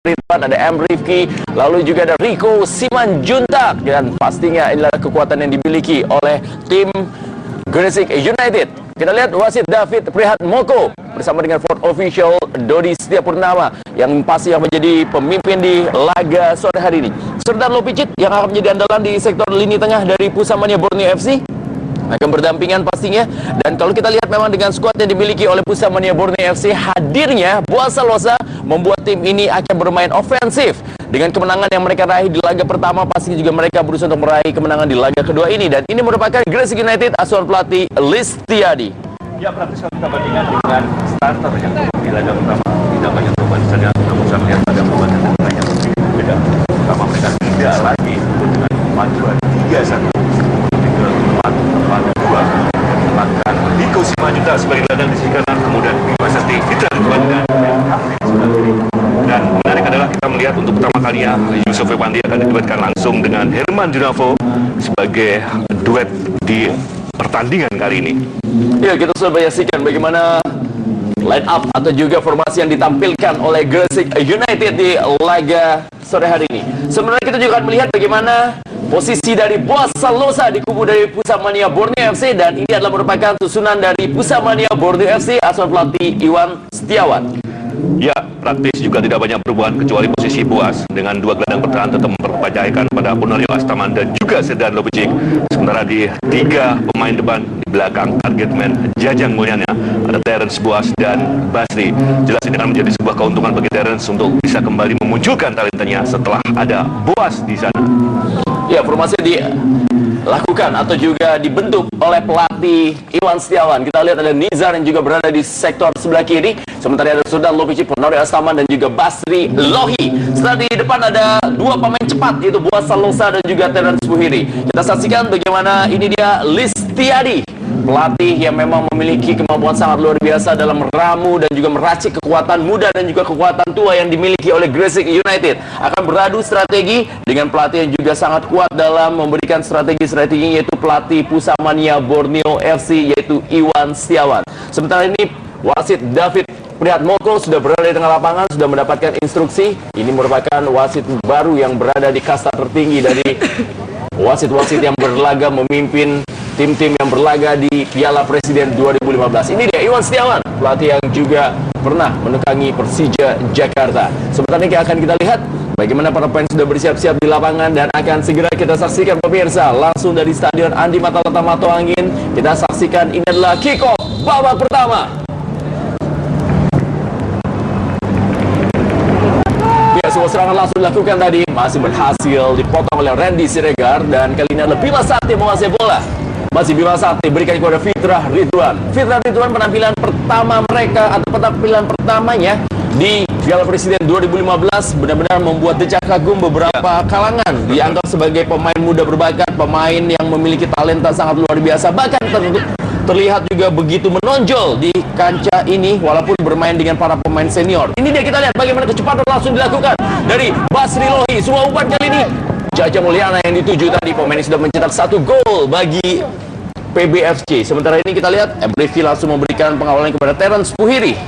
Ridwan, ada M. Rifki, lalu juga ada Rico Simanjuntak, dan pastinya inilah kekuatan yang dimiliki oleh tim Gresik United. Kita lihat wasit David Prihatmoko bersama dengan fourth official Dodi Setiapurnama yang pasti yang menjadi pemimpin di laga sore hari ini. Serdan Lopicit yang akan menjadi andalan di sektor lini tengah dari Pusamania Borneo FC akan berdampingan pastinya. Dan kalau kita lihat memang dengan skuad yang dimiliki oleh Pusamania Borneo FC, hadirnya Buasa Losa membuat tim ini akan bermain ofensif. Dengan kemenangan yang mereka raih di laga pertama, pasti juga mereka berusaha untuk meraih kemenangan di laga kedua ini. Dan ini merupakan Gresik United asuhan pelatih Listiadi. Ya, praktis kalau kita bandingkan dengan starter yang di laga pertama, tidak banyak perubahan di sana, namun saya melihat ada perubahan yang banyak berbeda. Pertama, mereka tidak lagi dengan panduan 3-1 bahkan Rico Simanjuntak sebagai gelandang di sisi kanan, kemudian Masati Fitra Ridwan dan sebelah kiri. Dan menarik adalah kita melihat untuk pertama kalinya Yusuf Ewandi akan diduetkan langsung dengan Herman Junavo sebagai duet di pertandingan kali ini. Ya, kita sudah menyaksikan bagaimana line up atau juga formasi yang ditampilkan oleh Gresik United di laga sore hari ini. Sebenarnya kita juga akan melihat bagaimana posisi dari Buasa Losa di kubu dari Pusamania Borneo FC, dan ini adalah merupakan susunan dari Pusamania Borneo FC asuhan pelatih Iwan Setiawan. Ya, praktis juga tidak banyak perubahan kecuali posisi Buas dengan dua gelandang bertahan tetap mempercayakan pada Ponario Astaman dan juga Serdan Lopicic. Sementara di tiga pemain depan di belakang target man Jajang Mulyana ada Terence Buas dan Basri. Jelas ini akan menjadi sebuah keuntungan bagi Terence untuk bisa kembali memunculkan talentanya setelah ada Buas di sana. Ya, formasi dilakukan atau juga dibentuk oleh pelatih Iwan Setiawan. Kita lihat ada Nizar yang juga berada di sektor sebelah kiri. Sementara ada Serdan Lopicic, Ponario Astaman dan juga Basri Lohi. Setelah di depan ada dua pemain cepat, yaitu Buasa Losa dan juga Terence Buhiri. Kita saksikan bagaimana ini dia Listiadi, pelatih yang memang memiliki kemampuan sangat luar biasa dalam meramu dan juga meracik kekuatan muda dan juga kekuatan tua yang dimiliki oleh Gresik United. Akan beradu strategi dengan pelatih yang juga sangat kuat dalam memberikan strategi-strategi, yaitu pelatih Pusamania Borneo FC, yaitu Iwan Setiawan. Sementara ini wasit David Prihatmoko sudah berada di tengah lapangan, sudah mendapatkan instruksi. Ini merupakan wasit baru yang berada di kasta tertinggi dari wasit-wasit yang berlaga memimpin tim-tim yang berlaga di Piala Presiden 2015. Ini dia Iwan Setiawan, pelatih yang juga pernah menekangi Persija Jakarta. Sebentar ini akan kita lihat bagaimana para pemain sudah bersiap-siap di lapangan, dan akan segera kita saksikan pemirsa langsung dari Stadion Andi Matalata Matoangin. Kita saksikan ini adalah kick-off babak pertama. Sebuah serangan langsung dilakukan tadi, masih berhasil dipotong oleh Randy Siregar, dan kali ini adalah Bima Sakti menguasai bola. Masih Bima Sakti berikan kepada Fitrah Ridwan. Fitrah Ridwan penampilan pertama mereka atau penampilan pertamanya di Piala Presiden 2015 benar-benar membuat decak kagum beberapa kalangan. Dianggap sebagai pemain muda berbakat, pemain yang memiliki talenta sangat luar biasa, bahkan terlihat juga begitu menonjol di kancah ini walaupun bermain dengan para pemain senior. Ini dia, kita lihat bagaimana kecepatan langsung dilakukan dari Basri Lohi. Semua umpan kali ini Jajang Mulyana yang dituju tadi. Pemain ini sudah mencetak 1 gol bagi PBFC. Sementara ini kita lihat Rifki langsung memberikan pengawalan kepada Terence Buhiri.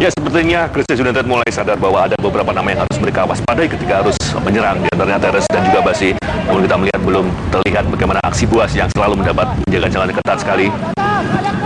Ya, sepertinya Gresik United mulai sadar bahwa ada beberapa nama yang harus mereka waspadai ketika harus menyerang, di antaranya Terence dan juga Basri. Namun kita melihat belum terlihat bagaimana aksi Buas yang selalu mendapat jaga-jaga ketat sekali.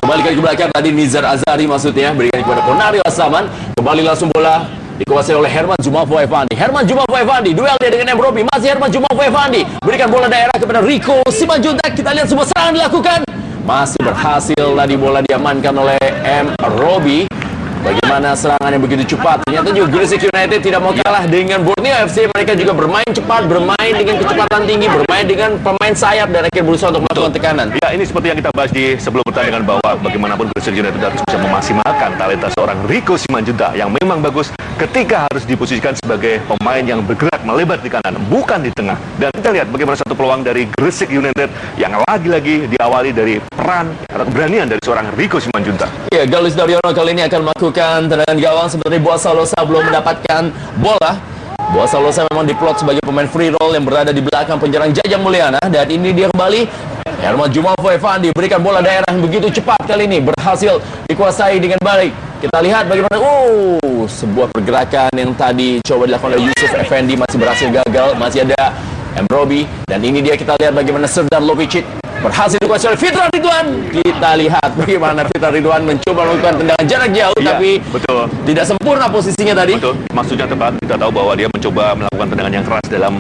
Kembalikan ke belakang tadi Nizar Azari maksudnya, berikan kepada Ponario Astaman. Kembali langsung bola dikuasai oleh Herman Jumafo Evandi. Herman Jumafo Evandi duel dia dengan M. Robi. Masih Herman Jumafo Evandi berikan bola daerah kepada Rico Simanjuntak. Kita lihat sebuah serangan dilakukan, masih berhasil tadi bola diamankan oleh M. Robi. Bagaimana serangan yang begitu cepat. Ternyata juga Gresik United tidak mau kalah dengan Borneo FC. Mereka juga bermain cepat, bermain dengan kecepatan tinggi, bermain dengan pemain sayap, dan akhirnya berusaha untuk melakukan tekanan. Ya, ini seperti yang kita bahas di sebelum pertandingan bahwa bagaimanapun Gresik United harus bisa memaksimalkan talenta seorang Rico Simanjuntak yang memang bagus ketika harus diposisikan sebagai pemain yang bergerak melebar di kanan, bukan di tengah. Dan kita lihat bagaimana satu peluang dari Gresik United yang lagi-lagi diawali dari peran atau keberanian dari seorang Rico Simanjuntak. Ya, Galus Daryono kali ini akan melakukan tendangan gawang. Sebenarnya Buasa Losa belum mendapatkan bola. Buasa Losa memang diplot sebagai pemain free roll yang berada di belakang penyerang Jajang Mulyana, dan ini dia kembali Herman Jumafo Evandi berikan bola daerah yang begitu cepat kali ini, berhasil dikuasai dengan baik. Kita lihat bagaimana sebuah pergerakan yang tadi coba dilakukan oleh Yusuf Effendi masih berhasil gagal. Masih ada Robi, dan ini dia, kita lihat bagaimana Serdar Lopicic berhasil dikuasai oleh Fitra Ridwan. Kita lihat bagaimana Fitra Ridwan mencoba melakukan tendangan jarak jauh, tapi betul, tidak sempurna posisinya tadi. Betul, maksudnya tepat. Kita tahu bahwa dia mencoba melakukan tendangan yang keras dalam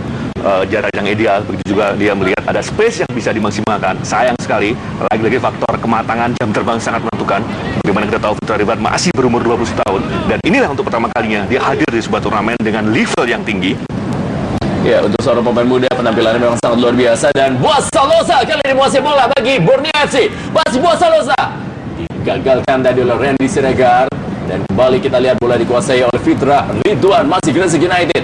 jarak yang ideal. Begitu juga dia melihat ada space yang bisa dimaksimalkan. Sayang sekali, lagi-lagi faktor kematangan jam terbang sangat menentukan. Bagaimana kita tahu Fitra Ridwan masih berumur 20 tahun, dan inilah untuk pertama kalinya dia hadir di sebuah turnamen dengan level yang tinggi. Ya, untuk seorang pemain muda penampilannya memang sangat luar biasa. Dan Buas Salosa kali ini menguasai bola bagi Borneo FC. Masih Buas Salosa digagalkan tadi oleh Randy Siregar, dan kembali kita lihat bola dikuasai oleh Fitra Ridwan. Masih Gresik United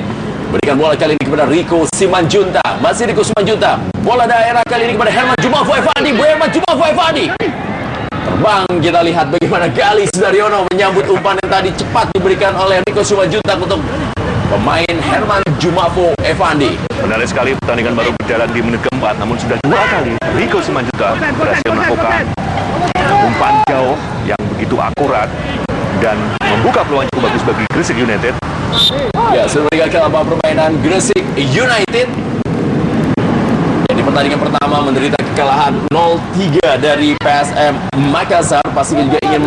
berikan bola kali ini kepada Rico Simanjunta. Masih Rico Simanjunta, bola daerah kali ini kepada Herman Jumafo Effandi. Herman Jumafo Effandi terbang. Kita lihat bagaimana Gali Sudaryono menyambut umpan yang tadi cepat diberikan oleh Rico Simanjunta untuk pemain Herman Jumafo Effandi. Menarik sekali, pertandingan baru berjalan di menit keempat, namun sudah 2 kali Rico Simanjunta berhasil melakukan umpan jauh yang begitu akurat dan membuka peluang cukup bagus bagi Gresik United. Ya, sudah meninggalkan babak permainan Gresik United. Di pertandingan pertama menderita kekalahan 0-3 dari PSM Makassar. Pastinya juga ingin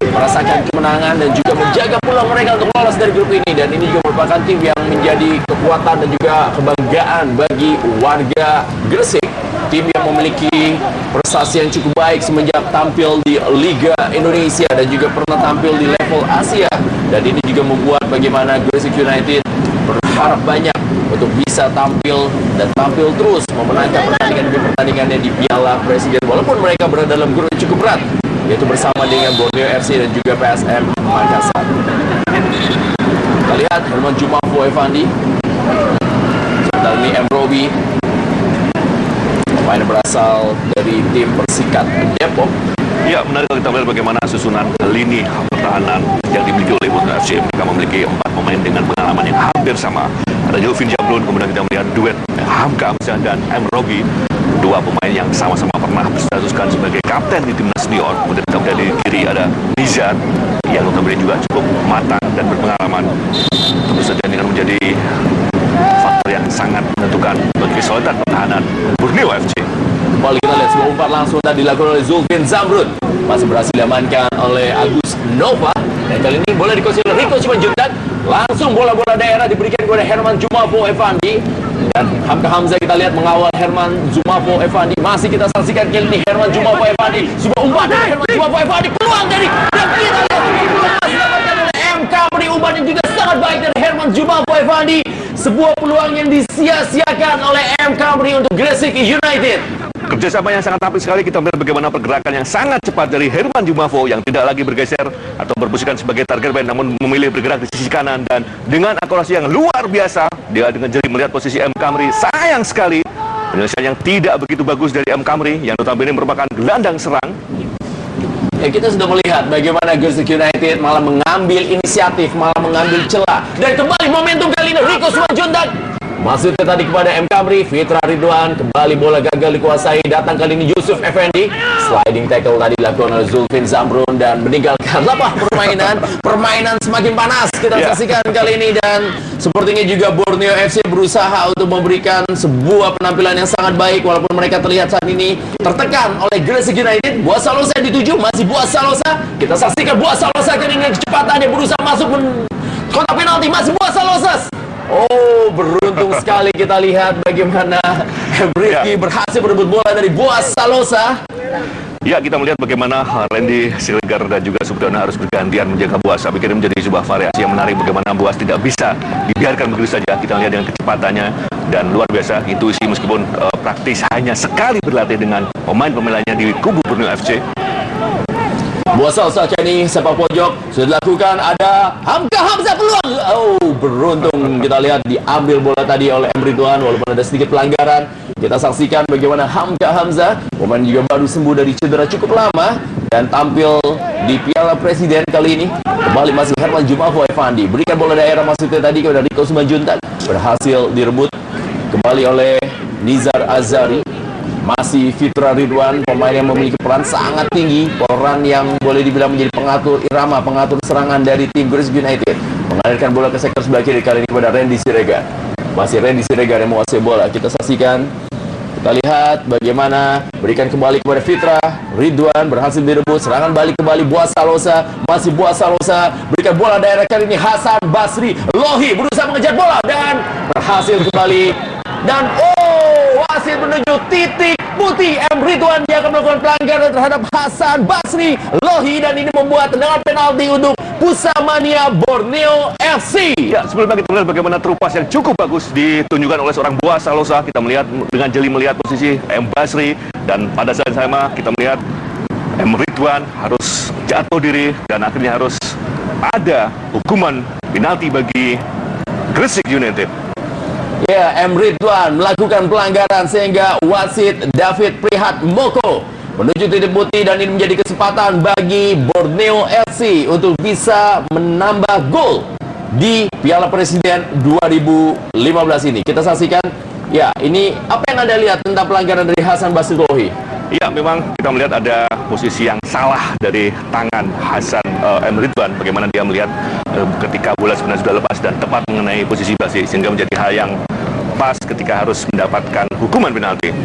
merasakan kemenangan dan juga menjaga peluang mereka untuk lolos dari grup ini. Dan ini juga merupakan tim yang menjadi kekuatan dan juga kebanggaan bagi warga Gresik. Tim yang memiliki prestasi yang cukup baik semenjak tampil di Liga Indonesia dan juga pernah tampil di level Asia. Dan ini juga membuat bagaimana Gresik United berharap banyak untuk bisa tampil dan tampil terus memenangkan pertandingan demi pertandingannya di Piala Presiden, walaupun mereka berada dalam grup yang cukup berat, yaitu bersama dengan Borneo FC dan juga PSM Makassar. Kita lihat Herman Jumafo Effandi, sebentar ini Robi, pemain berasal dari tim Persikat Depok. Ya, menarik kalau kita melihat bagaimana susunan lini pertahanan yang dimiliki oleh Borneo FC. Mereka memiliki 4 pemain dengan pengalaman yang hampir sama. Ada Jovin Jablon, kemudian kita melihat duet Hamka Hamzah dan Robi, 2 pemain yang sama-sama pernah berstatuskan sebagai kapten di timnas senior. Kemudian kita melihat di kiri ada Nizar yang notabene juga cukup matang dan berpengalaman. Tentu saja ini akan menjadi faktor yang sangat menentukan bagi kesulitan pertahanan Borneo FC. Kembali kita lihat sebuah umpan langsung tadi dilakukan oleh Zulfin Zamrud, masih berhasil diamankan oleh Agus Nova, dan kali ini bola dikuasai oleh Rico Simanjuntak. Langsung bola-bola daerah diberikan kepada Herman Jumafo Effandi, dan Hamka Hamzah kita lihat mengawal Herman Jumafo Effandi. Masih kita saksikan kali ini Herman Jumafo Effandi, sebuah umpan dari Herman Jumafo Effandi, peluang dari, dan kita lihat didapatkan oleh MK, beri umpan yang juga sangat baik dari Herman Jumafo Effandi. Sebuah peluang yang disia-siakan oleh MK beri untuk Gresik United. Kerjasama yang sangat apik sekali. Kita melihat bagaimana pergerakan yang sangat cepat dari Herman Jumafo yang tidak lagi bergeser atau berposikan sebagai target man, namun memilih bergerak di sisi kanan, dan dengan akurasi yang luar biasa dia dengan jeli melihat posisi M. Kamri. Sayang sekali penyelesaian yang tidak begitu bagus dari M. Kamri yang notabene merupakan gelandang serang. Ya, kita sudah melihat bagaimana Gresik United malah mengambil inisiatif, malah mengambil celah, dan kembali momentum kali ini Rico Simanjuntak. Maksudnya tadi kepada M. Kamri, Fitra Ridwan, kembali bola gagal dikuasai, datang kali ini Yusuf Effendi, sliding tackle tadi dilakukan oleh Zulfin Zamrun dan meninggalkan lapah permainan semakin panas kita saksikan kali ini. Dan sepertinya juga Borneo FC berusaha untuk memberikan sebuah penampilan yang sangat baik, walaupun mereka terlihat saat ini tertekan oleh Gresik United. Buas Salosa yang dituju, masih Buas Salosa, kita saksikan Buas Salosa kali ini kecepatan, dia berusaha masuk kotak penalti, masih Buas Salosa. Oh, beruntung sekali kita lihat bagaimana Rifki berhasil merebut bola dari Buas Salosa. Ya, kita melihat bagaimana Randy Siregar dan juga Subdana harus bergantian menjaga Buas. Saya pikir menjadi sebuah variasi yang menarik bagaimana Buas tidak bisa dibiarkan begitu saja. Kita lihat dengan kecepatannya dan luar biasa intuisi, meskipun praktis hanya sekali berlatih dengan pemain-pemainnya di kubu Borneo FC. Buas Salosa kini sepak pojok sudah dilakukan, ada Hamka Hamzah peluang. Oh, beruntung kita lihat diambil bola tadi oleh M. Ridwan walaupun ada sedikit pelanggaran. Kita saksikan bagaimana Hamka Hamzah, pemain juga baru sembuh dari cedera cukup lama dan tampil di Piala Presiden kali ini. Kembali masih Herman Jumafo Effandi, berikan bola daerah maksudnya tadi kepada Rico Simanjuntak, berhasil direbut kembali oleh Nizar Azari. Masih Fitra Ridwan, pemain yang memiliki peran sangat tinggi, peran yang boleh dibilang menjadi pengatur irama, pengatur serangan dari tim Gresik United. mengalirkan bola ke sektor sebelah kiri, kali ini kepada Randy Siregar. Masih Randy Siregar yang menguasai bola. Kita saksikan, kita lihat bagaimana berikan kembali kepada Fitra. Ridwan berhasil direbut, serangan balik kembali Buas Salosa. Masih Buas Salosa, berikan bola daerah kali ini Hasan Basri. Lohi berusaha mengejar bola dan berhasil kembali. Dan wasit menuju titik putih. M. Ridwan dia akan melakukan pelanggaran terhadap Hasan Basri Lohi, dan ini membuat tendangan penalti untuk Pusamania Borneo FC. Ya, sebelumnya kita melihat bagaimana terupas yang cukup bagus ditunjukkan oleh seorang Buas Salosa. Kita melihat dengan jeli melihat posisi M. Basri, dan pada saat yang sama kita melihat M. Ridwan harus jatuh diri dan akhirnya harus ada hukuman penalti bagi Gresik United. Ya, M. Ridwan melakukan pelanggaran sehingga wasit David Prihat Moko menuju titik putih, dan ini menjadi kesempatan bagi Borneo FC untuk bisa menambah gol di Piala Presiden 2015 ini. Kita saksikan, ya, ini apa yang Anda lihat tentang pelanggaran dari Hasan Basri Lohi? Ya, memang kita melihat ada posisi yang salah dari tangan Hasan M. Ridwan. Bagaimana dia melihat ketika bola sebenarnya sudah lepas dan tepat mengenai posisi Basri, sehingga menjadi hal yang pas ketika harus mendapatkan hukuman penalti.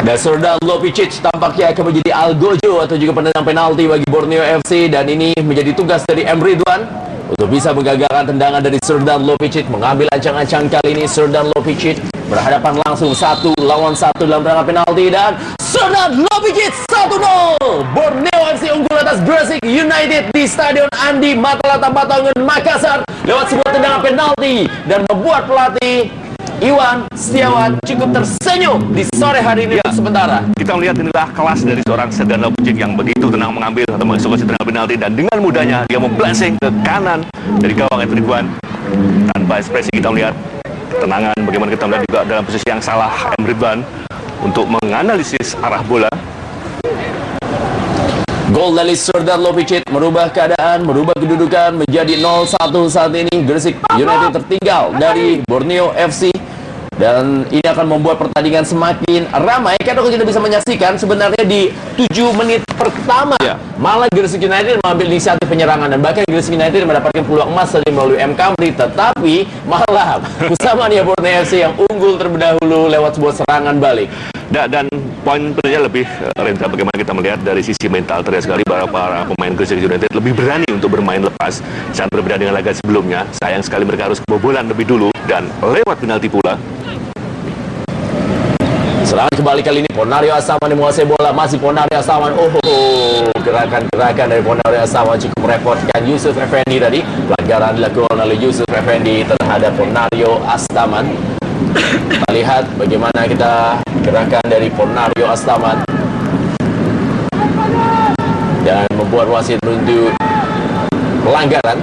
Dan Srdan Lopicic tampaknya akan menjadi algojo atau juga penendang penalti bagi Borneo FC, dan ini menjadi tugas dari M. Ridwan untuk bisa menggagalkan tendangan dari Srdan Lopicic. Mengambil ancang-ancang kali ini Srdan Lopicic berhadapan langsung 1 lawan 1 dalam tendangan penalti, dan Srdan Lopicic 1-0. Borneo FC unggul atas Gresik United di Stadion Andi Matalata Batangan Makassar lewat sebuah tendangan penalti, dan membuat pelatih Iwan Setiawan cukup tersenyum di sore hari ini. Sementara kita melihat inilah kelas dari seorang Srdan Lopicic yang begitu tenang mengambil atau mengeksekusi tendangan penalti, dan dengan mudahnya dia memblessing ke kanan dari gawang M. Ridwan tanpa ekspresi. Kita melihat ketenangan, bagaimana kita melihat juga dalam posisi yang salah M. Ridwan untuk menganalisis arah bola. gol dari Srdan Lopicic merubah keadaan, merubah kedudukan menjadi 0-1 saat ini. Gresik United tertinggal dari Borneo FC, dan ini akan membuat pertandingan semakin ramai karena kita bisa menyaksikan sebenarnya di 7 menit pertama malah Gresik United mengambil inisiatif penyerangan, dan bahkan Gresik United mendapatkan peluang emas dari melalui M. Kamri, tetapi malah Pusamania Borneo FC yang unggul terlebih dahulu lewat sebuah serangan balik. Dan poin pentingnya lebih Reza, bagaimana kita melihat dari sisi mental, terlihat sekali bahwa para pemain Gresik United lebih berani untuk bermain lepas. Sangat berbeda dengan laga sebelumnya. Sayang sekali mereka harus kebobolan lebih dulu dan lewat penalti pula. Serangan kembali kali ini Ponario Asaman yang menguasai bola. Masih Ponario Asaman. Gerakan-gerakan dari Ponario Asaman cukup merepotkan Yusuf Effendi tadi. Pelanggaran dilakukan oleh Yusuf Effendi terhadap Ponario Asaman. Kita lihat bagaimana kita gerakan dari Ponario Asaman dan membuat wasit menuntut pelanggaran.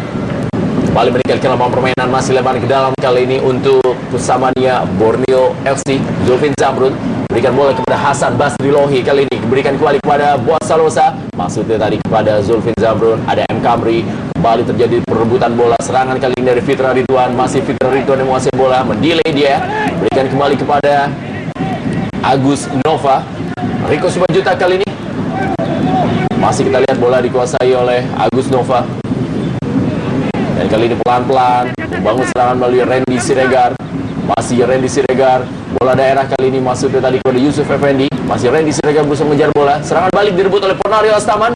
Kembali meninggalkan lapangan permainan, masih lebar ke dalam kali ini untuk Pusamania Borneo FC. Zulfin Zamrun berikan bola kepada Hasan Basri Lohi, kali ini berikan kembali kepada Buas Salosa. Maksudnya tadi kepada Zulfin Zamrun, ada M. Kamri. Kembali terjadi perebutan bola, serangan kali ini dari Fitra Ridwan. Masih Fitra Ridwan yang menguasai bola, mendelay dia. Berikan kembali kepada Agus Nova. Rico Subhanjuta kali ini. Masih kita lihat bola dikuasai oleh Agus Nova. Dan kali ini pelan-pelan membangun serangan melalui Randy Siregar. Masih Randy Siregar. Bola daerah kali ini masuknya tadi kepada Yusuf Effendi. Masih Randy Siregar berusaha mengejar bola. Serangan balik direbut oleh Ponario Asaman.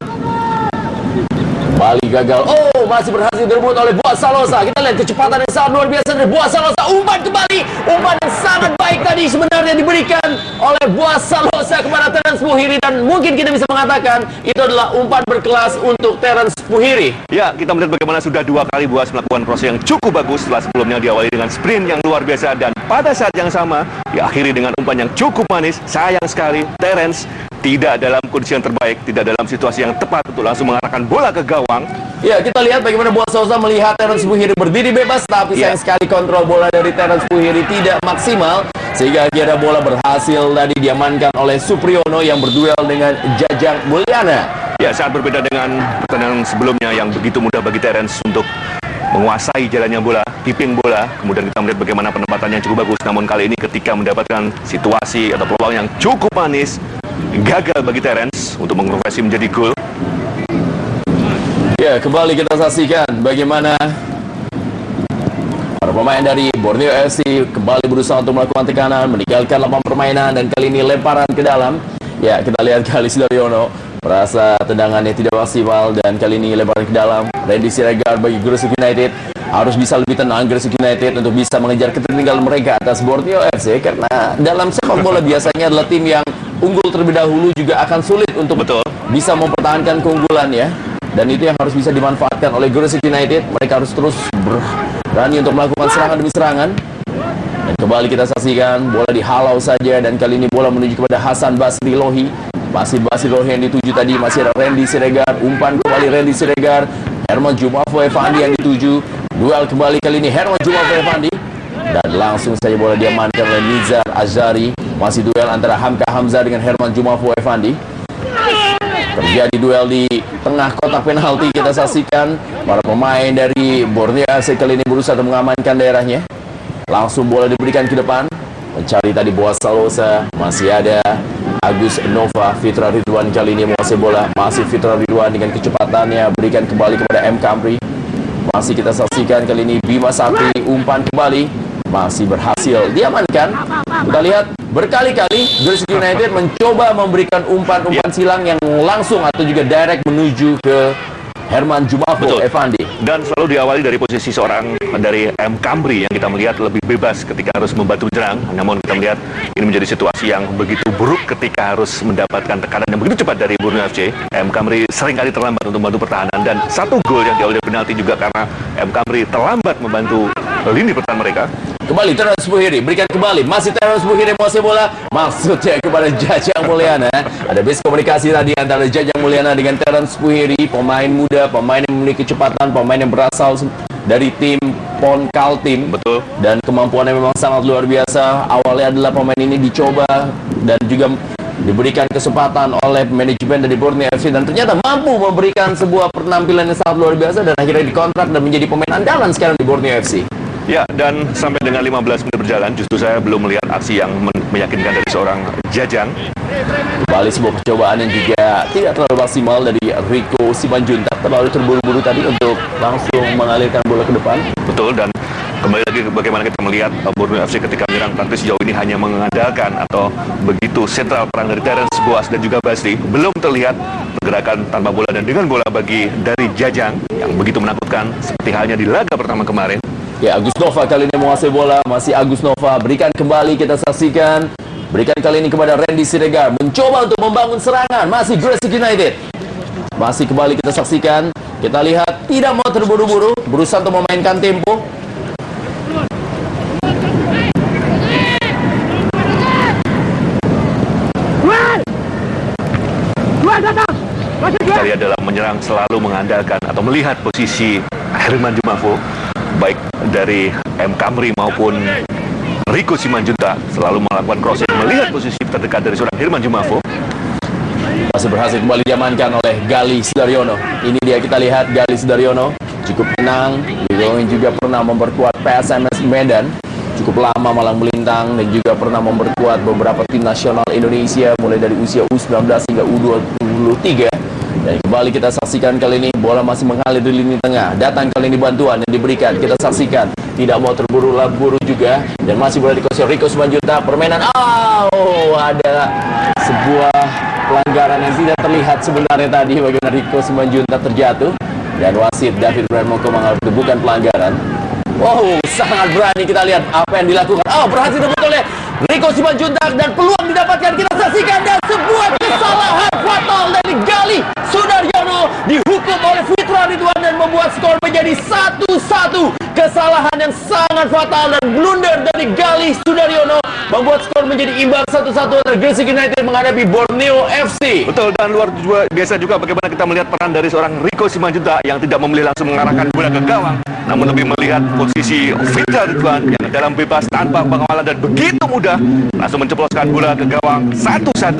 Kembali gagal. Masih berhasil direbut oleh Buas Salosa. Kita lihat kecepatan yang sangat luar biasa dari Buas Salosa. Umpan kembali. Umpan yang sangat baik tadi sebenarnya diberikan oleh Buas Salosa kepada Terence Puhiri, dan mungkin kita bisa mengatakan itu adalah umpan berkelas untuk Terence Puhiri. Ya, kita melihat bagaimana sudah 2 kali Buas melakukan proses yang cukup bagus setelah sebelumnya diawali dengan sprint yang luar biasa, dan pada saat yang sama diakhiri dengan umpan yang cukup manis. Sayang sekali Terence tidak dalam kondisi yang terbaik, tidak dalam situasi yang tepat untuk langsung mengarahkan bola ke gawang. Ya, kita lihat bagaimana Buas Salosa melihat Terence Puhiri berdiri bebas, tapi sayang sekali kontrol bola dari Terence Puhiri tidak maksimal, sehingga akhirnya bola berhasil tadi diamankan oleh Supriyono yang berduel dengan Jajang Mulyana. Ya, saat berbeda dengan pertandingan sebelumnya yang begitu mudah bagi Terence untuk menguasai jalannya bola, keeping bola. Kemudian kita melihat bagaimana penempatannya cukup bagus, namun kali ini ketika mendapatkan situasi atau peluang yang cukup manis, gagal bagi Terence untuk mengkonversi menjadi gol. Ya, kembali kita saksikan bagaimana para pemain dari Borneo FC kembali berusaha untuk melakukan tekanan, meninggalkan lapangan permainan, dan kali ini lemparan ke dalam. Ya, kita lihat Galis Daryono merasa tendangannya tidak maksimal, dan kali ini lemparan ke dalam. Randy Siregar bagi Gresik United, harus bisa lebih tenang Gresik United untuk bisa mengejar ketertinggalan mereka atas Borneo FC, karena dalam sepak bola biasanya adalah tim yang unggul terlebih dahulu juga akan sulit untuk bisa mempertahankan keunggulannya, dan itu yang harus bisa dimanfaatkan oleh Gresik United. Mereka harus terus berani untuk melakukan serangan demi serangan. Dan kembali kita saksikan bola dihalau saja, dan kali ini bola menuju kepada Hasan Basri Lohi. Masih Basri Lohi yang dituju tadi, masih ada Randy Siregar, umpan kembali Randy Siregar, Herman Jumafo Evandi yang dituju. Duel kembali kali ini Herman Jumafo Evandi, dan langsung saja bola diamankan oleh Nizar Azhari. Masih duel antara Hamka Hamzah dengan Herman Jumafo Evandi. Terjadi duel di tengah kotak penalti. Kita saksikan para pemain dari Borneo FC kali ini berusaha untuk mengamankan daerahnya. Langsung bola diberikan ke depan, mencari tadi Boas Salosa. Masih ada Agus Nova, Fitra Ridwan kali ini menguasai bola. Masih Fitra Ridwan dengan kecepatannya, berikan kembali kepada M. Kamri. Masih kita saksikan kali ini Bima Sakti, umpan kembali, masih berhasil diamankan. Kita lihat berkali-kali Gresik United mencoba memberikan umpan-umpan silang yang langsung atau juga direct menuju ke Herman Jumafo Evandi. Dan selalu diawali dari posisi seorang dari M. Kamri yang kita melihat lebih bebas ketika harus membantu menyerang. Namun kita melihat ini menjadi situasi yang begitu buruk ketika harus mendapatkan tekanan yang begitu cepat dari Borneo FC. M. Kamri seringkali terlambat untuk membantu pertahanan, dan satu gol yang diawali dari penalti juga karena M. Kamri terlambat membantu lini pertahanan mereka. Kembali Terence Buhiri, berikan kembali, masih Terence Buhiri menguasai bola, maksudnya kepada Jajang Mulyana. Ada miskomunikasi tadi antara Jajang Mulyana dengan Terence Buhiri, pemain muda, pemain yang memiliki kecepatan, pemain yang berasal dari tim Pon Kaltim. Betul. Dan kemampuannya memang sangat luar biasa. Awalnya adalah pemain ini dicoba dan juga diberikan kesempatan oleh manajemen dari Borneo FC, dan ternyata mampu memberikan sebuah penampilan yang sangat luar biasa, dan akhirnya dikontrak dan menjadi pemain andalan sekarang di Borneo FC. Ya, dan sampai dengan 15 menit berjalan, justru saya belum melihat aksi yang meyakinkan dari seorang Jajang. Kembali sebuah percobaan yang juga tidak terlalu maksimal dari Rico Simanjuntak, terlalu terburu-buru tadi untuk langsung mengalirkan bola ke depan. Betul, dan kembali lagi bagaimana kita melihat Borneo FC ketika menyerang praktis sejauh ini hanya mengandalkan atau begitu sentral perang dari Terence Boas dan juga Basri. Belum terlihat pergerakan tanpa bola dan dengan bola bagi dari Jajang yang begitu menakutkan seperti halnya di laga pertama kemarin. Ya, Agus Nova kali ini menguasai bola, masih Agus Nova, berikan kembali, kita saksikan. Berikan kali ini kepada Randy Siregar, mencoba untuk membangun serangan, masih Gresik United. Masih kembali kita saksikan, kita lihat tidak mau terburu-buru, berusaha untuk memainkan tempo. Kita lihat dalam menyerang selalu mengandalkan atau melihat posisi Herman Jumafo, baik dari M. Kamri maupun Rico Simanjuntak selalu melakukan crossing, melihat posisi terdekat dari seorang Herman Jumafo. Masih berhasil kembali diamankan oleh Galis Daryono. Ini dia, kita lihat Galis Daryono cukup tenang. Beliau juga pernah memperkuat PSMS Medan, cukup lama Malang Melintang, dan juga pernah memperkuat beberapa tim nasional Indonesia mulai dari usia U19 hingga U23. Dan kembali kita saksikan kali ini bola masih mengalir di lini tengah. Datang kali ini bantuan yang diberikan, kita saksikan. Tidak mau terburu-buru juga, dan masih bola dikuasai Rico Simanjuntak. Permainan, ada sebuah pelanggaran yang tidak terlihat sebenarnya tadi bagaimana Rico Simanjuntak terjatuh, dan wasit David Bremoko menganggap itu bukan pelanggaran. Wow, sangat berani, kita lihat apa yang dilakukan. Berhasil direbut oleh Rico Simanjuntak, dan peluang didapatkan, kita saksikan, dan sebuah kesalahan fatal dari Gali Sudaryono dihukum oleh Fitra Ridwan dan membuat skor menjadi 1-1. Kesalahan yang sangat fatal dan blunder dari Gali Sudaryono membuat skor menjadi imbang 1-1 antara Gresik United menghadapi Borneo FC. Betul, dan luar biasa juga bagaimana kita melihat peran dari seorang Rico Simanjuntak yang tidak memilih langsung mengarahkan bola ke gawang, namun lebih melihat posisi Fitra Ridwan yang dalam bebas tanpa pengawalan dan begitu mudah langsung menceploskan bola ke gawang 1-1.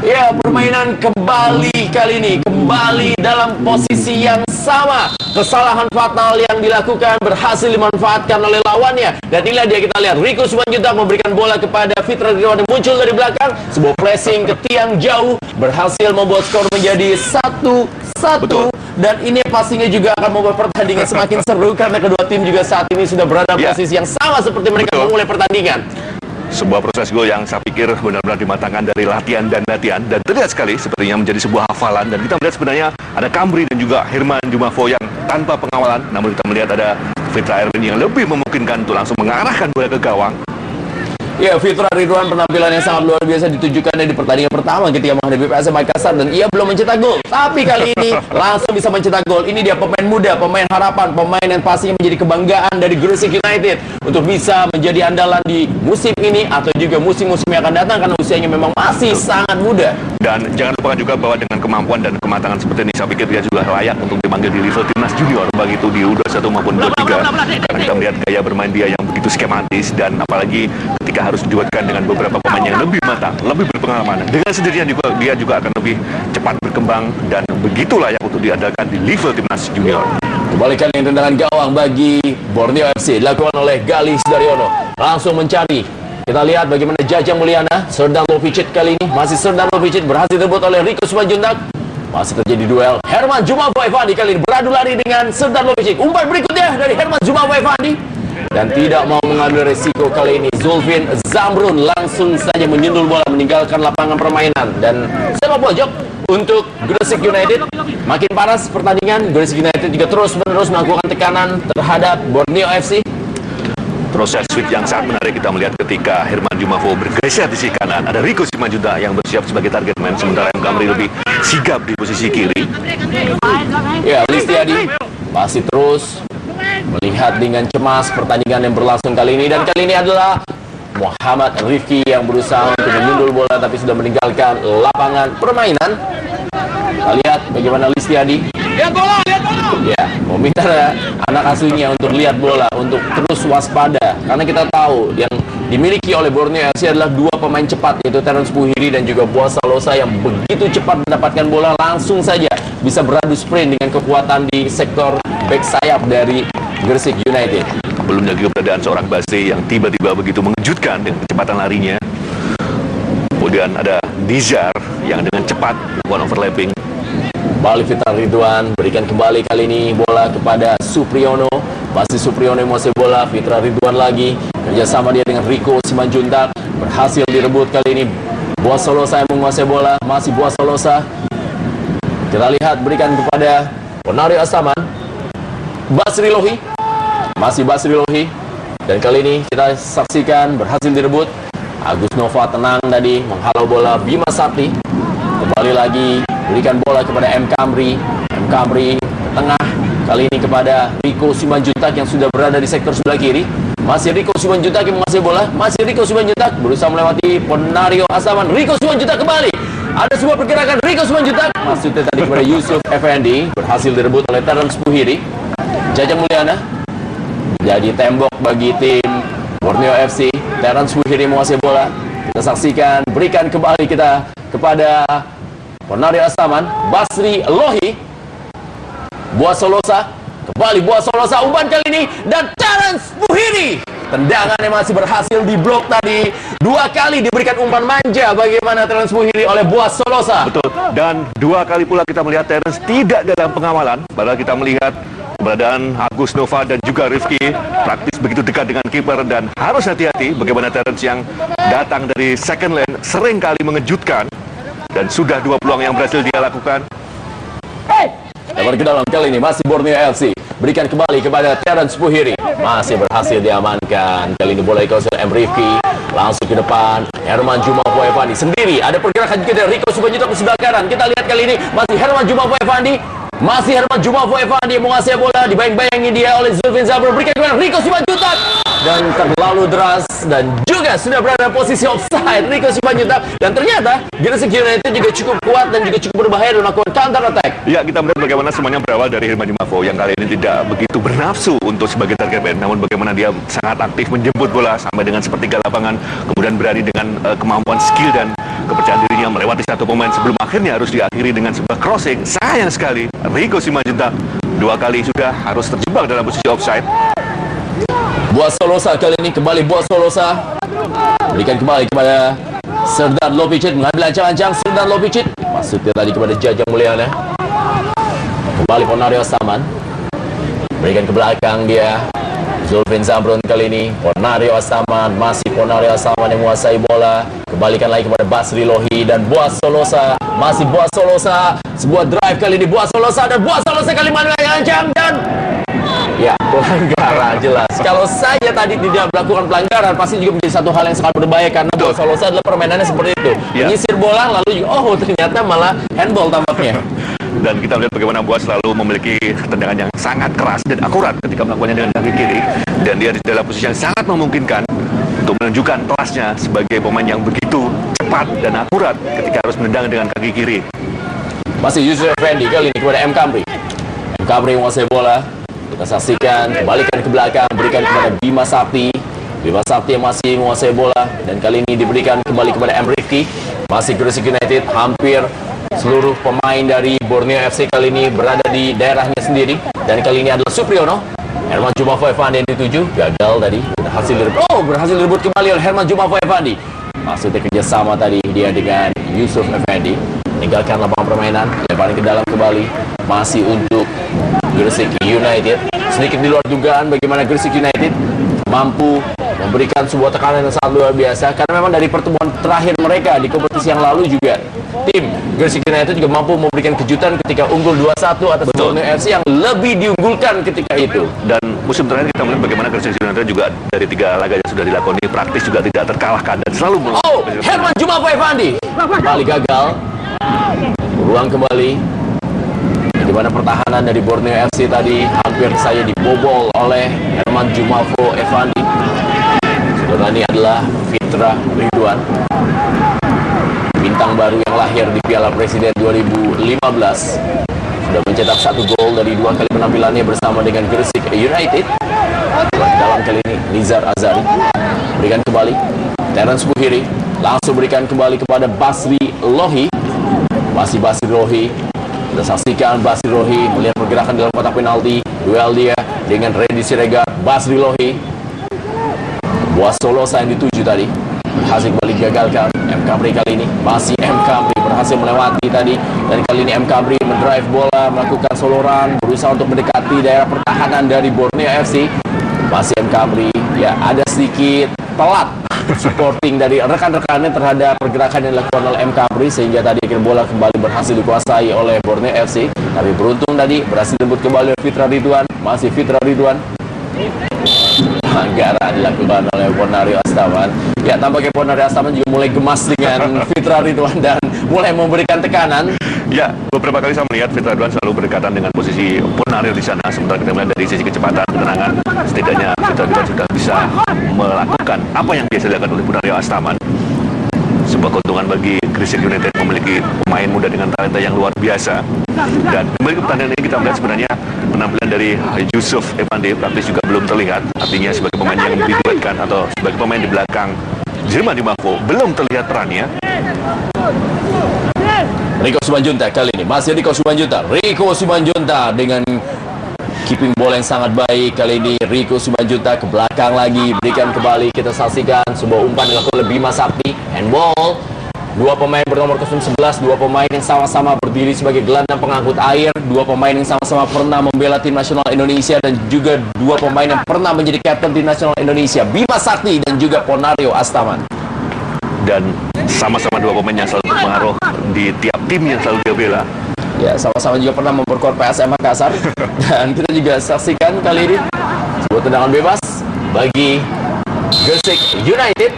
Ya, permainan kembali kali ini kembali dalam posisi yang sama. Kesalahan fatal yang dilakukan berhasil dimanfaatkan oleh lawannya, dan inilah dia, kita lihat Rico Simanjuntak memberikan bola kepada Fitra Ridwan yang muncul dari belakang, sebuah flashing ke tiang jauh berhasil membuat skor menjadi 1-1. Dan ini pastinya juga akan membuat pertandingan semakin seru karena kedua tim juga saat ini sudah berada Ya. posisi yang sama seperti mereka Betul. memulai pertandingan. Sebuah proses gol yang saya pikir benar-benar dimatangkan dari latihan dan terlihat sekali sepertinya menjadi sebuah hafalan. Dan kita melihat sebenarnya ada Kamri dan juga Herman Jumafo yang tanpa pengawalan, namun kita melihat ada Fitra Erwin yang lebih memungkinkan untuk langsung mengarahkan bola ke gawang. Ya, Fitra Ridwan penampilan yang sangat luar biasa ditunjukkannya di pertandingan pertama ketika menghadapi PSM Makassar dan ia belum mencetak gol. Tapi kali ini langsung bisa mencetak gol. Ini dia pemain muda, pemain harapan, pemain yang pastinya menjadi kebanggaan dari Gresik United untuk bisa menjadi andalan di musim ini atau juga musim-musim yang akan datang karena usianya memang masih sangat muda. Dan jangan lupakan juga bahwa dengan kemampuan dan kematangan seperti ini, saya pikir dia juga layak untuk dipanggil di level timnas junior, baik itu di U21 maupun U23. Karena kita melihat gaya bermain dia yang begitu skematis, dan apalagi ketika harus diduetkan dengan beberapa pemain yang lebih matang, lebih berpengalaman, dengan sendirinya juga dia juga akan lebih cepat berkembang dan begitu layak untuk diandalkan di level timnas junior. Kembalikan yang tendangan gawang bagi Borneo FC dilakukan oleh Galih Sudaryono. Langsung mencari. Kita lihat bagaimana Jajang Mulyana, Serdar Lovicic kali ini. Masih Serdar Lovicic berhasil direbut oleh Rico Simanjuntak. Masih terjadi duel. Herman Jumafo Evandi kali ini beradu lari dengan Serdar Lovicic. Umpan berikutnya dari Herman Jumafo Evandi. Dan tidak mau mengambil resiko kali ini Zulfin Zamrun langsung saja menyundul bola meninggalkan lapangan permainan. Dan sepak pojok untuk Gresik United. Makin panas pertandingan. Gresik United juga terus-menerus melakukan tekanan terhadap Borneo FC. Proses switch yang sangat menarik kita melihat ketika Herman Jumafo bergeser di sisi kanan. Ada Rico Simanjuntak yang bersiap sebagai target man, sementara M. Kamri lebih sigap di posisi kiri. Ya, Listiadi masih terus melihat dengan cemas pertandingan yang berlangsung kali ini. Dan kali ini adalah Muhammad Rifki yang berusaha untuk menyundul bola tapi sudah meninggalkan lapangan permainan. Kita lihat bagaimana Listiadi. Lihat bola, lihat bola. Ya, meminta anak asuhnya untuk lihat bola, untuk terus waspada. Karena kita tahu yang dimiliki oleh Borneo FC adalah dua pemain cepat, yaitu Terence Puhiri dan juga Boas Salosa yang begitu cepat mendapatkan bola langsung saja bisa beradu sprint dengan kekuatan di sektor back sayap dari Gresik United. Belum lagi keberadaan seorang Basri yang tiba-tiba begitu mengejutkan dengan kecepatan larinya. Kemudian ada Nizar yang dengan cepat melakukan overlapping. Balik Fitra Ridwan, berikan kembali kali ini bola kepada Supriyono. Masih Supriyono yang menguasai bola, Fitra Ridwan lagi. Kerjasama dia dengan Rico Simanjuntak. Berhasil direbut kali ini. Boas Solosa yang menguasai bola, masih Boas Solosa. Kita lihat berikan kepada Ponario Astaman. Basri Lohi. Masih Basri Lohi. Dan kali ini kita saksikan berhasil direbut. Agus Nova tenang tadi menghalau bola Bima Sakti. Kembali lagi berikan bola kepada M. Kamri. M. Kamri ke tengah. Kali ini kepada Rico Simanjuntak yang sudah berada di sektor sebelah kiri. Masih Rico Simanjuntak yang menguasai bola. Masih Rico Simanjuntak berusaha melewati Ponario Astaman. Rico Simanjuntak kembali. Ada sebuah pergerakan Rico Simanjuntak. Maksudnya tadi kepada Yusuf Effendi. Berhasil direbut oleh Terence Puhiri. Jajang Mulyana jadi tembok bagi tim Borneo FC. Terence Puhiri menguasai bola. Kita saksikan, berikan kembali kita kepada Ponario Astaman. Basri Lohi. Boas Solosa. Kembali Boas Solosa. Umpan kali ini. Dan Terence Puhiri. Tendangannya masih berhasil diblok tadi. Dua kali diberikan umpan manja bagaimana Terence Puhiri oleh Boas Solosa. Betul. Dan dua kali pula kita melihat Terence tidak dalam pengawalan. Padahal kita melihat keberadaan Agus Nova dan juga Rifki praktis begitu dekat dengan kiper, dan harus hati-hati bagaimana Terence yang datang dari second lane sering kali mengejutkan, dan sudah dua peluang yang berhasil dia lakukan. Lebar ke dalam kali ini masih Borneo FC. Berikan kembali kepada Terence Puhiri. Masih berhasil diamankan. Kali ini bola dikuasai M. Rifki. Langsung ke depan. Herman Jumafo Evandi sendiri. Ada pergerakan juga dari Rico Simanjuntak ke sebelah kanan. Kita lihat kali ini masih Herman Jumafo Evandi. Masih Herman Jumafo Evandi menguasai bola. Dibayang-bayangi dia oleh Zulfin Zamrun. Berikan kepada Rico Simanjuntak. Dan terlalu deras. Dan juga sudah berada posisi offside Rico Simanjuntak. Dan ternyata Gresik United juga cukup kuat dan juga cukup berbahaya dalam melakukan counter attack. Ya, kita melihat bagaimana semuanya berawal dari Herman Jumafo yang kali ini tidak begitu bernafsu untuk sebagai target man, namun bagaimana dia sangat aktif menjemput bola sampai dengan sepertiga lapangan, kemudian berani dengan kemampuan skill dan kepercayaan dirinya melewati satu pemain sebelum akhirnya harus diakhiri dengan sebuah crossing. Sayang sekali Rico Simanjuntak dua kali sudah harus terjebak dalam posisi offside. Boas Solosa kali ini kembali Boas Solosa. Berikan kembali kepada Serdar Lovicic. Mengambil ancang-ancang Serdar Lovicic. Maksudnya tadi kepada Jajang Mulyana. Kembali Ponario Astaman. Berikan ke belakang dia. Zulfin Zamrun kali ini. Ponario Astaman. Masih Ponario Astaman yang menguasai bola. Kembalikan lagi kepada Basri Lohi dan Boaz Solosa. Masih Boaz Solosa. Sebuah drive kali ini Boaz Solosa. Dan Boaz Solosa kali ini mengancam dan ya, pelanggaran jelas. Kalau saya tadi tidak melakukan pelanggaran, pasti juga menjadi satu hal yang sangat berbahaya karena Boaz Solosa adalah permainannya seperti itu. Menyisir bola lalu juga, ternyata malah handball tampaknya. Dan kita melihat bagaimana Boaz selalu memiliki tendangan yang sangat keras dan akurat ketika melakukannya dengan kaki kiri. Dan dia di dalam posisi yang sangat memungkinkan untuk menunjukkan kelasnya sebagai pemain yang begitu cepat dan akurat ketika harus menendang dengan kaki kiri. Masih Yusuf Effendi kali ini kepada M. Kamri. M. Kamri menguasai bola. Kita saksikan, kembalikan ke belakang, berikan kepada Bima Sakti. Bima Sakti yang masih menguasai bola. Dan kali ini diberikan kembali kepada M. Rifki. Masih Gresik United, hampir seluruh pemain dari Borneo FC kali ini berada di daerahnya sendiri. Dan kali ini adalah Supriyono. Herman Jumafo Effandi yang dituju, gagal tadi. Berhasil direbut kembali oleh Herman Jumafo Effandi. Maksudnya kerjasama tadi dia dengan Yusuf Effendi. Meninggalkan lapangan permainan, lebarin ke dalam kembali. Masih untuk Gresik United. Sedikit di luar dugaan bagaimana Gresik United mampu memberikan sebuah tekanan yang sangat luar biasa. Karena memang dari pertemuan terakhir mereka di kompetisi yang lalu juga tim Gresik United juga mampu memberikan kejutan ketika unggul 2-1 atas Borneo FC yang lebih diunggulkan ketika itu. Dan musim terakhir kita melihat bagaimana Gresik United juga dari 3 laga yang sudah dilakoni praktis juga tidak terkalahkan dan selalu Herman Jumafo Effandi kembali gagal. Ruang kembali. Bagaimana pertahanan dari Borneo FC tadi hampir saja dibobol oleh Herman Jumafo Effandi. Saudara, ini adalah Fitra Ridwan, bintang baru yang lahir di Piala Presiden 2015. Sudah mencetak 1 gol dari 2 kali penampilannya bersama dengan Gresik United. Dalam kali ini Nizar Azari. Berikan kembali Terence Buhiri. Langsung berikan kembali kepada Basri Lohi. Masih Basri Lohi. Kita saksikan Basri Lohi melihat pergerakan dalam kotak penalti. Duel dia dengan Randy Siregar. Basri Lohi. Boaz Solosa yang dituju tadi berhasil kembali digagalkan. M. Kamri kali ini masih M. Kamri berhasil melewati tadi. Dan kali ini M. Kamri mendrive bola, melakukan soloran, berusaha untuk mendekati daerah pertahanan dari Borneo FC. Masih M. Kamri, ya ada sedikit telat supporting dari rekan-rekannya terhadap pergerakan yang dilakukan oleh M. Kamri, sehingga tadi akhir bola kembali berhasil dikuasai oleh Borneo FC. Tapi beruntung tadi berhasil direbut kembali oleh Fitra Ridwan. Masih Fitra Ridwan. Pelanggaran dilakukan oleh Ponario Astaman. Ya, tampaknya Ponario Astaman juga mulai gemas dengan Fitra Ridwan dan mulai memberikan tekanan. Ya, beberapa kali saya melihat Fitra Ridwan selalu berdekatan dengan posisi Ponario di sana. Sementara kita melihat dari sisi kecepatan, ketenangan, setidaknya Fitra Ridwan sudah bisa melakukan apa yang biasa dilakukan oleh Ponario Astaman. Sebuah keuntungan bagi Gresik United memiliki pemain muda dengan talenta yang luar biasa. Dan kembali ke pertandingan ini kita melihat sebenarnya penampilan dari Yusuf Effendi praktis juga belum terlihat. Artinya sebagai pemain yang diduetkan atau sebagai pemain di belakang Herman Jumafo belum terlihat perannya. Rico Simanjuntak kali ini masih Rico Simanjuntak dengan keeping bola yang sangat baik. Kali ini Rico Simanjuntak ke belakang lagi, berikan kembali. Kita saksikan sebuah umpan dilakukan oleh Bima Sakti, handball. 2 pemain bernomor 11, 2 pemain yang sama-sama berdiri sebagai gelandang pengangkut air, 2 pemain yang sama-sama pernah membela tim nasional Indonesia, dan juga 2 pemain yang pernah menjadi kapten tim nasional Indonesia, Bima Sakti dan juga Ponario Astaman. Dan sama-sama 2 pemain yang selalu berpengaruh di tiap tim yang selalu dia bela. Ya, sama-sama juga pernah memperkuat PSM Makassar. Dan kita juga saksikan kali ini sebuah tendangan bebas bagi Gresik United.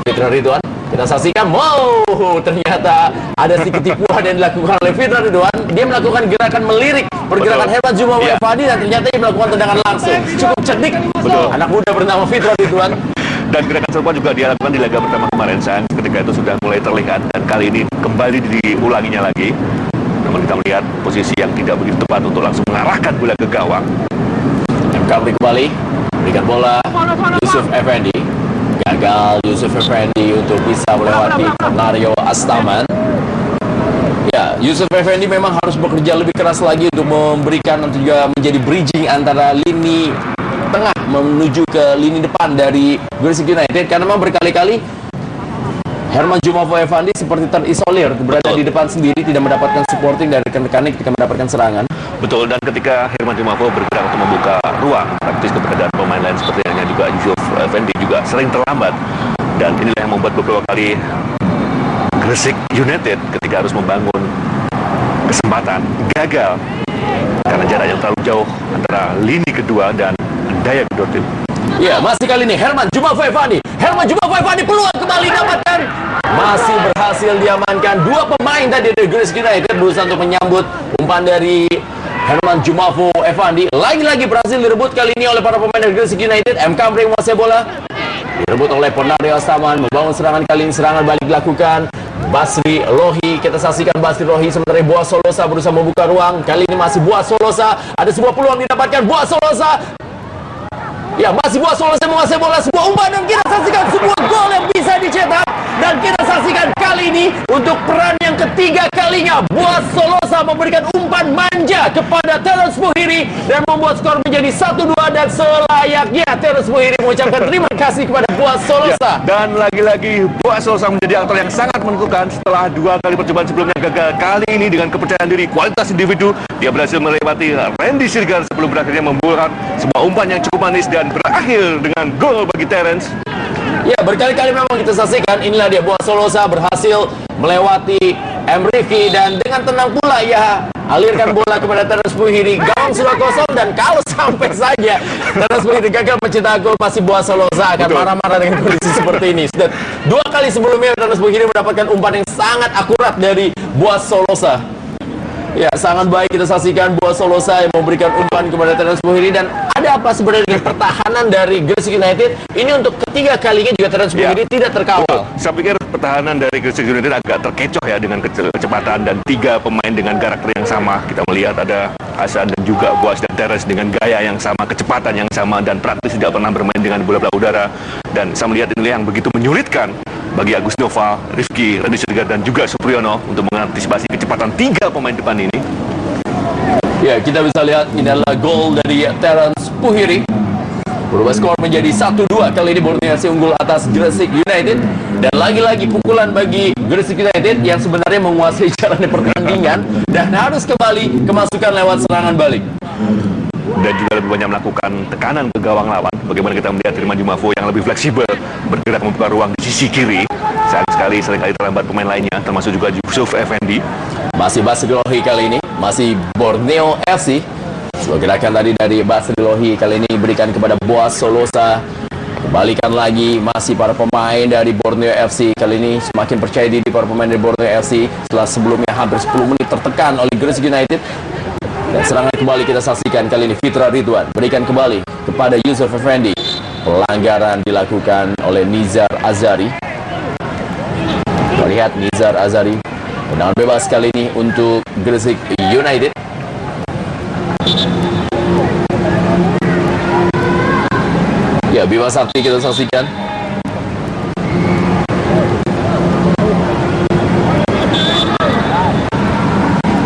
Fitra Ridwan, kita saksikan. Wow, ternyata ada sedikit tipuan yang dilakukan oleh Fitra Ridwan. Dia melakukan gerakan melirik pergerakan Herman Jumafo Effendi, dan ternyata dia melakukan tendangan langsung. Cukup cerdik. Anak muda bernama Fitra Ridwan. Dan gerakan serupa juga dia lakukan di laga pertama kemarin, sayang, ketika itu sudah mulai terlihat, dan kali ini kembali diulanginya lagi. Namun kita melihat posisi yang tidak begitu tepat untuk langsung mengarahkan bola ke gawang. M. Kamri kembali berikan bola Yusuf Effendi. Gagal Yusuf Effendi untuk bisa melewati Ponario Astaman. Ya, Yusuf Effendi memang harus bekerja lebih keras lagi untuk memberikan atau juga menjadi bridging antara lini tengah menuju ke lini depan dari Gresik United, karena memang berkali-kali Herman Jumafo Effendi seperti terisolir, berada di depan sendiri, tidak mendapatkan supporting dari rekan-rekannya ketika mendapatkan serangan. Betul, dan ketika Herman Jumafo bergerak untuk membuka ruang, praktis keberadaan pemain lain seperti yang juga Yusuf Effendi juga sering terlambat. Dan inilah yang membuat beberapa kali Gresik United ketika harus membangun kesempatan gagal karena jarak yang terlalu jauh antara lini kedua dan daya kedua tim. Ya, masih kali ini Herman Jumafo Effendi. Herman Jumafo Effendi peluang kembali dapatkan. Masih berhasil diamankan. Dua pemain tadi dari Gresik United berusaha untuk menyambut umpan dari Herman Jumafo Effendi. Lagi-lagi berhasil direbut kali ini oleh para pemain dari Gresik United. M. Kamri menguasai bola. Direbut oleh Ponario Astaman. Membangun serangan kali ini. Serangan balik dilakukan Basri Lohi. Kita saksikan Basri Lohi sementara Boas Solosa berusaha membuka ruang. Kali ini masih Boas Solosa. Ada sebuah peluang didapatkan Boas Solosa. Ya, masih Boas Solosa menguasai bola. Sebuah umpan dan kita saksikan sebuah gol yang bisa dicetak. Dan kita saksikan kali ini untuk peran yang ketiga kalinya Boas Solosa memberikan umpan manja kepada Terence Muhiri dan membuat skor menjadi 1-2 dan selayaknya Terence Muhiri mengucapkan terima kasih kepada Boas Solosa. Ya, dan lagi-lagi Boas Solosa menjadi aktor yang sangat menentukan setelah dua kali percobaan sebelumnya gagal. Kali ini dengan kepercayaan diri, kualitas individu, dia berhasil melewati Randy Sirgar sebelum berakhirnya membuat sebuah umpan yang cukup manis dan berakhir dengan gol bagi Terence. Ya, berkali-kali memang kita saksikan inilah dia Boas Solosa berhasil melewati M. Rifki dan dengan tenang pula ya alirkan bola kepada Terence Muhiri. Gawang sudah kosong dan kalau sampai saja Terence Muhiri gagal mencetak gol, pasti Boas Solosa akan marah-marah dengan kondisi seperti ini. Dan dua kali sebelumnya Terence Muhiri mendapatkan umpan yang sangat akurat dari Boas Solosa. Ya, sangat baik kita saksikan Boas Solosa yang memberikan umpan kepada Terence Muhiri. Dan ada apa sebenarnya dengan pertahanan dari Gresik United? Ini untuk ketiga kalinya juga Terence Muhiri tidak terkawal. Betul. Saya pikir pertahanan dari Gresik United agak terkecoh ya dengan kecepatan dan tiga pemain dengan karakter yang sama. Kita melihat ada Hasan dan juga Boas dan Terence dengan gaya yang sama, kecepatan yang sama, dan praktis tidak pernah bermain dengan bola-bola udara. Dan saya melihat ini yang begitu menyulitkan bagi Agus Nova, Rifki, Randy Sirgar dan juga Supriyono untuk mengantisipasi kecepatan tiga pemain depan ini. Ya, kita bisa lihat ini adalah gol dari Terence Muhiri. Berubah skor menjadi 1-2. Kali ini Borneo FC unggul atas Gresik United. Dan lagi-lagi pukulan bagi Gresik United yang sebenarnya menguasai jalannya pertandingan dan harus kembali kemasukan lewat serangan balik. Dan juga lebih banyak melakukan tekanan ke gawang lawan. Bagaimana kita melihat Herman Jumafo yang lebih fleksibel bergerak membuka ruang di sisi kiri. Sayang sekali seringkali terlambat pemain lainnya, termasuk juga Yusuf Effendi. Masih Basri Lohi kali ini, masih Borneo FC. Sebuah gerakan tadi dari Basri Lohi kali ini diberikan kepada Boas Solosa. Kembalikan lagi, masih para pemain dari Borneo FC. Kali ini semakin percaya diri para pemain dari Borneo FC setelah sebelumnya hampir 10 menit tertekan oleh Gresik United. Dan serangan kembali kita saksikan kali ini Fitra Ridwan berikan kembali kepada Yusuf Effendi. Pelanggaran dilakukan oleh Nizar Azari. Kita lihat Nizar Azari, tendangan bebas kali ini untuk Gresik United. Ya, Bima Sakti kita saksikan.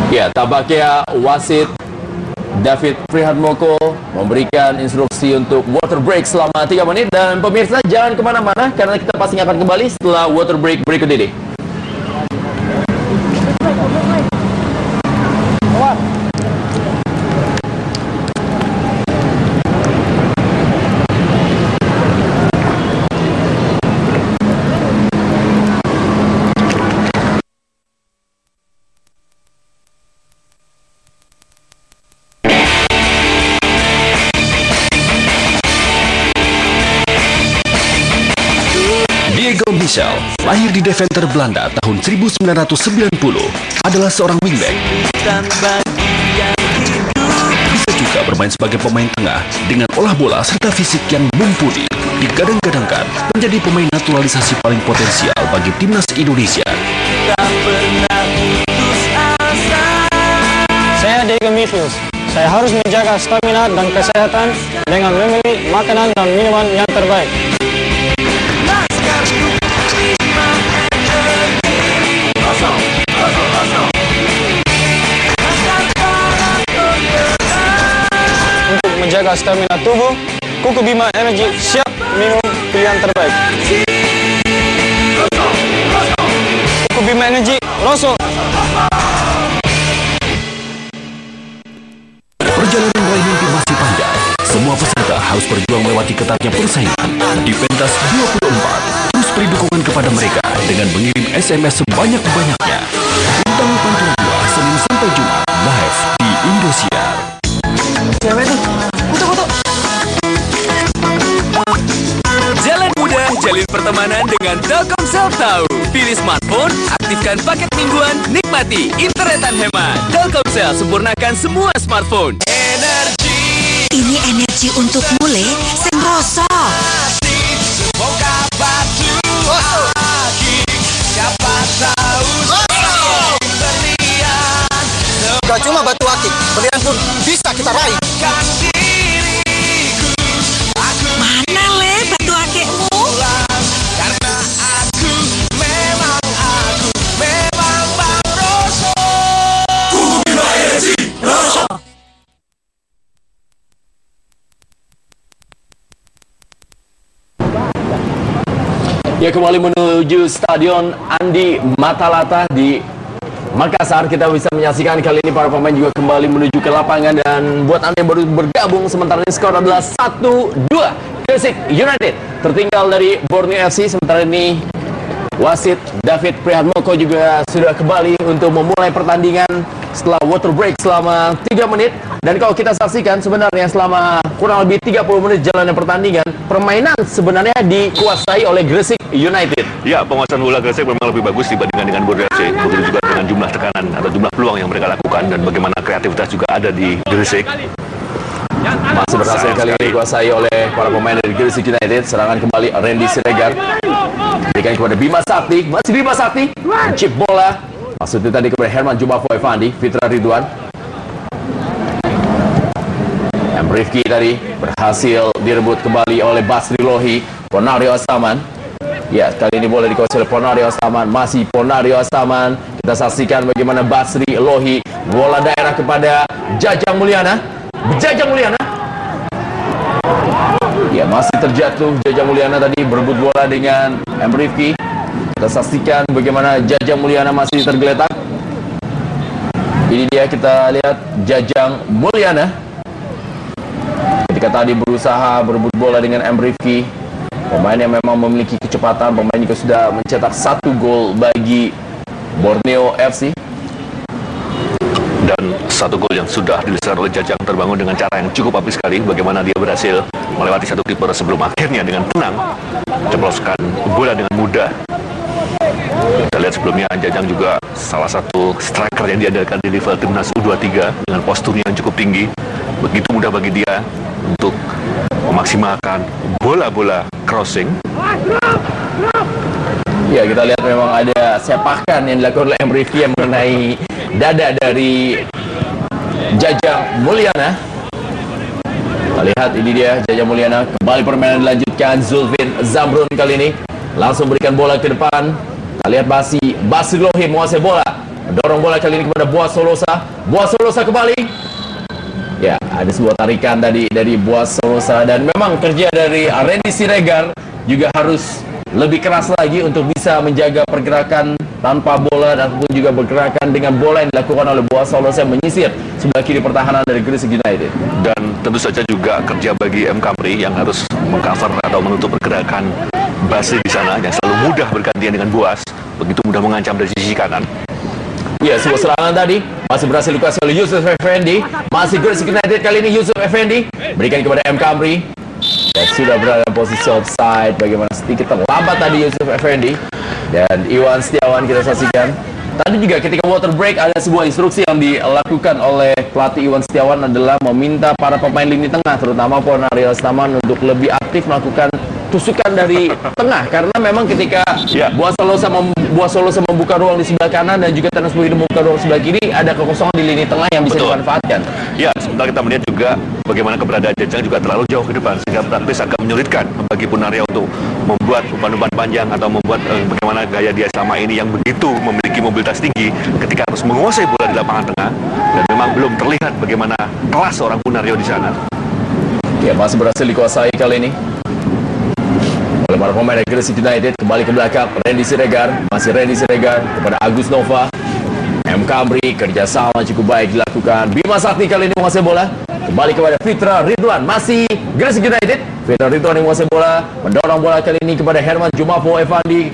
Ya, tampaknya wasit David Prihatmoko memberikan instruksi untuk water break selama 3 menit. Dan pemirsa jangan kemana-mana karena kita pasti akan kembali setelah water break berikut ini. Diego Michel, lahir di Deventer, Belanda tahun 1990, adalah seorang wingback. Bisa juga bermain sebagai pemain tengah dengan olah bola serta fisik yang mumpuni. Digadang-gadangkan menjadi pemain naturalisasi paling potensial bagi timnas Indonesia. Saya Diego Michel. Saya harus menjaga stamina dan kesehatan dengan memilih makanan dan minuman yang terbaik. Untuk menjaga stamina tubuh, Kuku Bima Energy siap minum pilihan terbaik. Kuku Bima Energy, Rosso. Di pentas 24, terus beri dukungan kepada mereka dengan mengirim SMS sebanyak-banyaknya. Bintang Pantura 2, Senin sampai Jumat, live di Indosiar. Cewek tuh, foto-foto. Jalan mudah jalin pertemanan dengan Telkomsel Tahu. Pilih smartphone, aktifkan paket mingguan, nikmati internetan hemat. Telkomsel sempurnakan semua smartphone. Ini energi untuk mulai sengroso. Gak cuma batu akik, berlian pun bisa kita raih. Mana le batu akikmu? Ya, kembali menuju Stadion Andi Matalata di Makassar. Kita bisa menyaksikan kali ini para pemain juga kembali menuju ke lapangan. Dan buat Anda yang baru bergabung, sementara ini skor adalah 1-2 Gresik United tertinggal dari Borneo FC. Sementara ini wasit David Prihatmoko juga sudah kembali untuk memulai pertandingan setelah water break selama 3 menit. Dan kalau kita saksikan sebenarnya selama kurang lebih 30 menit jalannya pertandingan, permainan sebenarnya dikuasai oleh Gresik United. Ya, penguasaan bola Gresik memang lebih bagus dibandingkan dengan Borneo FC. Begitu juga dengan jumlah tekanan atau jumlah peluang yang mereka lakukan dan bagaimana kreativitas juga ada di Gresik. Masih berhasil kali ini dikuasai oleh para pemain dari Gresik United. Serangan kembali Randy Siregar berikan kepada Bima Sakti. Masih Bima Sakti chip bola, maksudnya tadi kepada Herman Jumafo Evandi. Fitra Ridwan, Rifki tadi berhasil direbut kembali oleh Basri Lohi. Ponario Astaman, ya kali ini bola dikuasai oleh Ponario Astaman. Masih Ponario Astaman. Kita saksikan bagaimana Basri Lohi, bola daerah kepada Jajang Mulyana. Jajang Mulyana, ya masih terjatuh. Jajang Mulyana tadi berebut bola dengan Rifki. Kita saksikan bagaimana Jajang Mulyana masih tergeletak. Ini dia, kita lihat Jajang Mulyana ketika tadi berusaha berebut bola dengan Rifki. Pemain yang memang memiliki kecepatan. Pemain juga sudah mencetak 1 gol bagi Borneo FC. Dan 1 gol yang sudah dileser oleh Jajang terbangun dengan cara yang cukup apik sekali. Bagaimana dia berhasil melewati 1 kiper sebelum akhirnya dengan tenang menceploskan bola dengan mudah. Kita lihat sebelumnya Jajang juga salah satu striker yang diandalkan di level timnas U23 dengan posturnya yang cukup tinggi. Begitu mudah bagi dia untuk memaksimalkan bola-bola crossing. Ya, kita lihat memang ada sepakan yang dilakukan oleh Rifki yang mengenai dada dari Jajang Mulyana. Kita lihat ini dia Jajang Mulyana. Kembali permainan dilanjutkan. Zulfin Zamrun kali ini langsung berikan bola ke depan. Kita lihat Basri Lohi menguasai bola. Dorong bola kali ini kepada Boaz Solosa. Boaz Solosa kembali. Ya, ada sebuah tarikan tadi dari Boaz Solosa. Dan memang kerja dari Randy Siregar juga harus lebih keras lagi untuk bisa menjaga pergerakan tanpa bola dan pun juga pergerakan dengan bola yang dilakukan oleh Boaz Solosa yang menyisir sebelah kiri pertahanan dari Gresik United. Dan tentu saja juga kerja bagi M. Kamri yang harus mengcover atau menutup pergerakan Basri di sana yang selalu mudah bergantian dengan Boaz, begitu mudah mengancam dari sisi kanan. Ya, sebuah serangan tadi masih berhasil dikuasai oleh Yusuf Effendi. Masih Gresik United kali ini. Yusuf Effendi berikan kepada M. Kamri dan sudah berada dalam posisi offside. Bagaimana sedikit terlambat tadi Yusuf Effendi. Dan Iwan Setiawan kita saksikan. Tadi juga ketika water break ada sebuah instruksi yang dilakukan oleh pelatih Iwan Setiawan adalah meminta para pemain lini tengah terutama Ponario Astaman untuk lebih aktif melakukan tusukan dari tengah, karena memang ketika Boaz Solosa membuka ruang di sebelah kanan dan juga Tenas Muhyiddin membuka ruang sebelah kiri, ada kekosongan di lini tengah yang bisa dimanfaatkan. Ya, sementara kita melihat juga bagaimana keberadaan Jajang juga terlalu jauh ke depan sehingga praktis agak menyulitkan bagi Ponario untuk membuat umpan-umpan panjang atau membuat bagaimana gaya dia selama ini yang begitu memiliki mobilitas tinggi ketika harus menguasai bola di lapangan tengah, dan memang belum terlihat bagaimana kelas seorang Ponario di sana. Ya, masih berhasil dikuasai kali ini oleh para pemain dari Gresik United. Kembali ke belakang Randy Siregar. Masih Randy Siregar kepada Agus Nova. M. Kamri, kerjasama cukup baik dilakukan. Bima Sakti kali ini menguasai bola. Kembali kepada Fitra Ridwan. Masih Gresik United. Fitra Ridwan yang menguasai bola, mendorong bola kali ini kepada Herman Jumafo Effandi.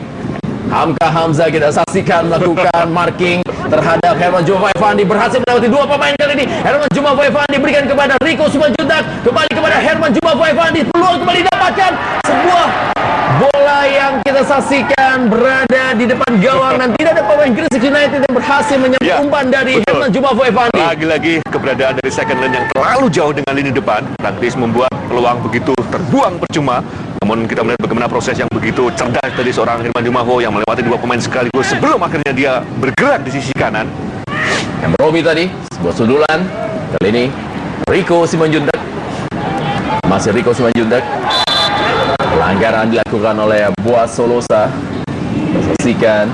Hamka Hamzah kita saksikan melakukan marking terhadap Herman Jumafo Effandi, berhasil melewati dua pemain kali ini. Herman Jumafo Effandi berikan kepada Rico Simanjuntak, kembali kepada Herman Jumafo Effandi, peluang kembali dapatkan, sebuah bola yang kita saksikan berada di depan gawang dan tidak ada pemain Gresik United yang berhasil menyambut umpan dari Herman Jumafo Effandi. Lagi-lagi keberadaan dari second line yang terlalu jauh dengan lini depan praktis membuat peluang begitu terbuang percuma. Namun kita melihat bagaimana proses yang begitu cerdas dari seorang Herman Jumafo yang melewati dua pemain sekaligus sebelum akhirnya dia bergerak di sisi kanan. Robi tadi, sebuah sundulan. Kali ini Rico Simanjuntak. Masih Rico Simanjuntak. Pelanggaran dilakukan oleh Boaz Solosa. Kita saksikan.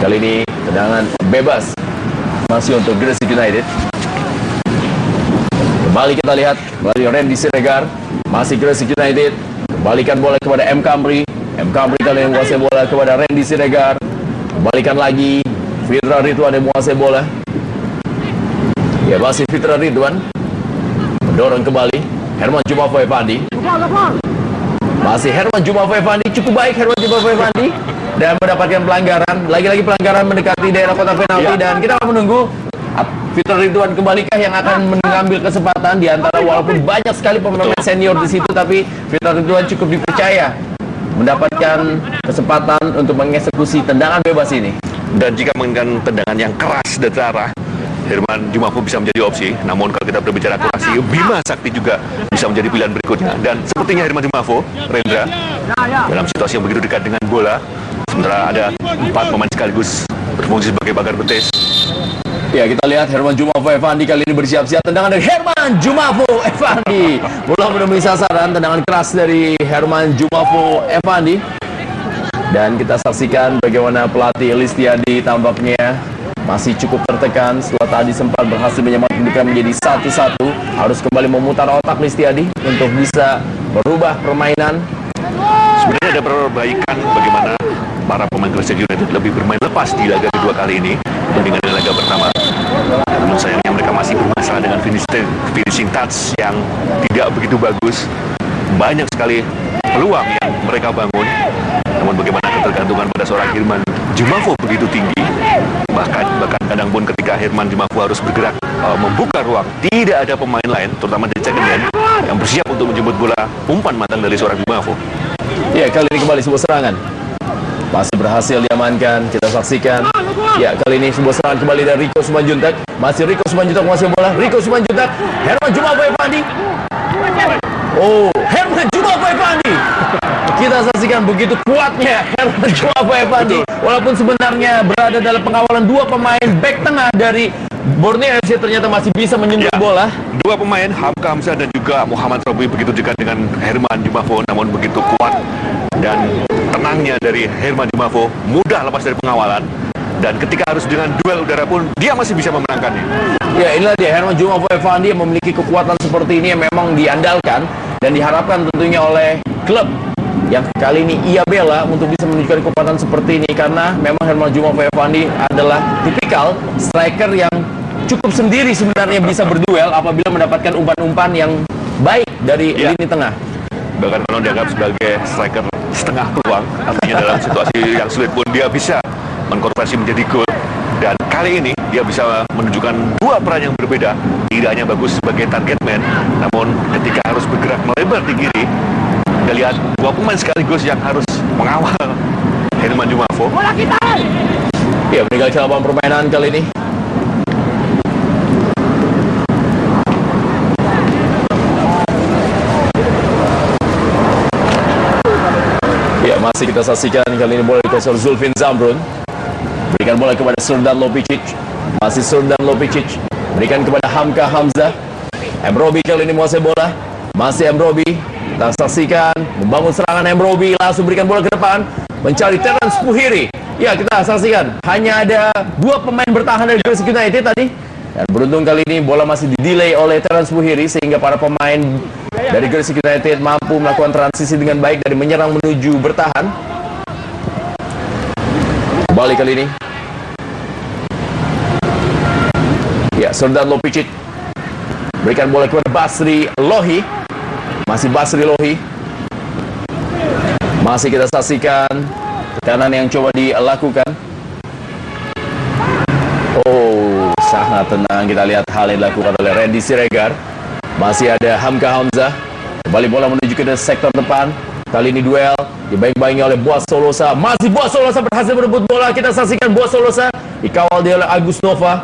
Kali ini tendangan bebas masih untuk Gresik United. Kembali kita lihat melalui Randy Siregar. Masih Gresik United. Kembalikan bola kepada M. Kamri. M. Kamri kali ini menguasai bola kepada Randy Siregar. Kembalikan lagi Fitra Ridwan yang menguasai bola. Ya, masih Fitra Ridwan. Mendorong kembali Herman Jumafo Effandi. Masih Herman Jumafo Effandi. Cukup baik Herman Jumafo Effandi. Dan mendapatkan pelanggaran. Lagi-lagi pelanggaran mendekati daerah kotak penalti. Dan kita akan menunggu Fitra Ridwan kembalikah yang akan mengambil kesempatan di antara, walaupun banyak sekali pemain senior di situ, tapi Fitra Ridwan cukup dipercaya mendapatkan kesempatan untuk mengeksekusi tendangan bebas ini. Dan jika menginginkan tendangan yang keras dan terarah, Herman Jumafo bisa menjadi opsi. Namun kalau kita berbicara akurasi, Bima Sakti juga bisa menjadi pilihan berikutnya. Dan sepertinya Herman Jumafo, Rendra, dalam situasi yang begitu dekat dengan bola, sementara ada 4 pemain sekaligus berfungsi sebagai pagar betis. Ya, kita lihat Herman Jumafo Effandi kali ini bersiap-siap. Tendangan dari Herman Jumafo Effandi. Bola menemui sasaran, tendangan keras dari Herman Jumafo Effandi. Dan kita saksikan bagaimana pelatih Listiadi tampaknya masih cukup tertekan setelah tadi sempat berhasil menyamakan menjadi 1-1. Harus kembali memutar otak Listiadi untuk bisa merubah permainan. Sebenarnya ada perbaikan bagaimana para pemain Gresik United lebih bermain lepas di laga kedua kali ini dibandingkan dengan laga pertama. Namun sayangnya mereka masih bermasalah dengan finishing touch yang tidak begitu bagus. Banyak sekali peluang yang mereka bangun. Namun bagaimana ketergantungan pada seorang Herman Jumafo begitu tinggi. Bahkan kadang pun ketika Herman Jumafo harus bergerak membuka ruang, tidak ada pemain lain, terutama dari second line, yang bersiap untuk menjemput bola umpan matang dari seorang Jumafo. Ya, kali ini kembali sebuah serangan. Masih berhasil diamankan, kita saksikan. Ya, kali ini sebuah serangan kembali dari Rico Simanjuntak. Masih Rico Simanjuntak menguasai bola. Rico Simanjuntak, Herman Jumafo Effandi. Oh, Herman Jumafo Effandi. Kita saksikan begitu kuatnya Herman Jumafo Effandi. Walaupun sebenarnya berada dalam pengawalan dua pemain back tengah dari Borneo FC, ternyata masih bisa menyentuh bola. Dua pemain, Hamka Hamzah dan juga Muhammad Robi, begitu dekat dengan Herman Jumafo, namun begitu kuat dan tenangnya dari Herman Jumafo, mudah lepas dari pengawalan. Dan ketika harus dengan duel udara pun, dia masih bisa memenangkannya. Ya, inilah dia Herman Jumafo Effandi yang memiliki kekuatan seperti ini yang memang diandalkan dan diharapkan tentunya oleh klub yang kali ini ia bela untuk bisa menunjukkan kekuatan seperti ini, karena memang Herman Jumafo Effandi adalah tipikal striker yang cukup sendiri sebenarnya bisa berduel apabila mendapatkan umpan-umpan yang baik dari lini tengah. Bahkan kalau dianggap sebagai striker setengah peluang, artinya dalam situasi yang sulit pun dia bisa mengkonversi menjadi gol. Dan kali ini dia bisa menunjukkan dua peran yang berbeda. Tidak hanya bagus sebagai target man, namun ketika harus bergerak melebar di kiri, kita lihat dua pemain sekaligus yang harus mengawal Herman Jumafo. Ya, meninggalkan lapangan permainan kali ini. Ya, masih kita saksikan kali ini bola dikuasai Zulfin Zamrun. Berikan bola kepada Srdan Lopicic. Masih Srdan Lopicic. Berikan kepada Hamka Hamzah. Emrobi kali ini menguasai bola. Masih Emrobi. Kita saksikan membangun serangan Emrobi. Langsung berikan bola ke depan. Mencari Terence Puhiri. Ya, kita saksikan. Hanya ada dua pemain bertahan dari Gresik United tadi. Dan beruntung kali ini bola masih didelay oleh Terence Puhiri, sehingga para pemain dari Gresik United mampu melakukan transisi dengan baik dari menyerang menuju bertahan. Kembali kali ini. Ya, Srdan Lopicic Berikan bola kepada Basri Lohi. Masih Basri Lohi. Masih kita saksikan tekanan yang coba dilakukan. Oh, sangat tenang. Kita lihat hal yang dilakukan oleh Randy Siregar. Masih ada Hamka Hamzah. Kembali bola menuju ke sektor depan. Kali ini duel dibayang-bayangi oleh Boaz Solosa. Masih Boaz Solosa berhasil merebut bola. Kita saksikan Boaz Solosa dikawal dia oleh Agus Nova.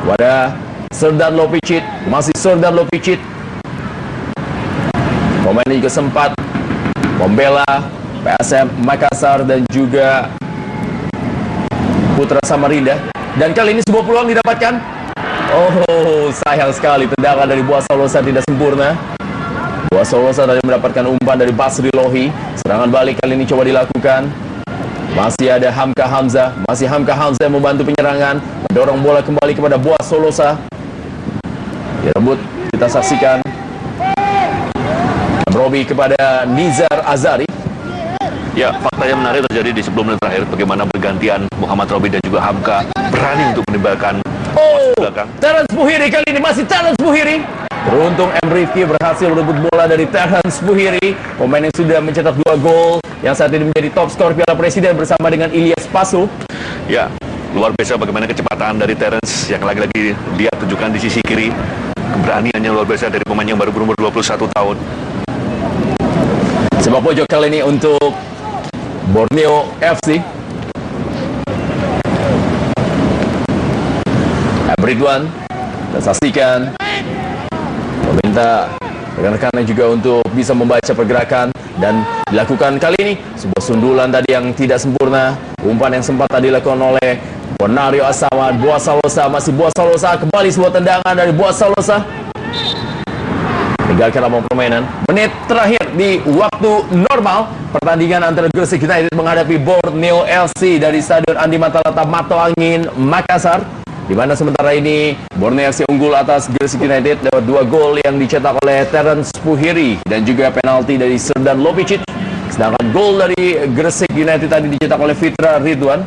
Pada Serdar Lopicic. Masih Serdar Lopicic. Pemain ini juga sempat membela PSM Makassar dan juga Putra Samarinda. Dan kali ini sebuah peluang didapatkan. Oh, sayang sekali tendangan dari Boaz Solosa tidak sempurna. Boaz Solosa tadi mendapatkan umpan dari Basri Lohi. Serangan balik kali ini coba dilakukan. Masih ada Hamka Hamzah. Masih Hamka Hamzah yang membantu penyerangan. Mendorong bola kembali kepada Boaz Solosa. Direbut, kita saksikan. Robi kepada Nizar Azari. Ya, fakta yang menarik terjadi di sebelum menit terakhir. Bagaimana bergantian Muhammad Robi dan juga Hamka berani untuk menembakkan belakang. Terence Buhiri kali ini masih Terence Buhiri. Beruntung M. Rifki berhasil merebut bola dari Terence Buhiri. Pemain yang sudah mencetak 2 gol. Yang saat ini menjadi top skor Piala Presiden bersama dengan Ilyas Pasu. Ya, luar biasa bagaimana kecepatan dari Terence yang lagi-lagi dia tunjukkan di sisi kiri. Keberaniannya luar biasa dari pemain yang baru berumur 21 tahun. Sepak pojok kali ini untuk Borneo FC. Ridwan, kita saksikan. Meminta rekan-rekannya juga untuk bisa membaca pergerakan. Dan dilakukan kali ini sebuah sundulan tadi yang tidak sempurna. Umpan yang sempat tadi dilakukan oleh Bonario Asaman. Boaz Solosa, masih Boaz Solosa. Kembali sebuah tendangan dari Boaz Solosa. Tinggalkan lapangan permainan. Menit terakhir di waktu normal. Pertandingan antara Gresik United menghadapi Borneo FC dari Stadion Andi Matalata Mato Angin, Makassar. Di mana sementara ini Borneo FC unggul atas Gresik United lewat 2 gol yang dicetak oleh Terence Puhiri dan juga penalti dari Serdar Lopicic. Sedangkan gol dari Gresik United tadi dicetak oleh Fitra Ridwan.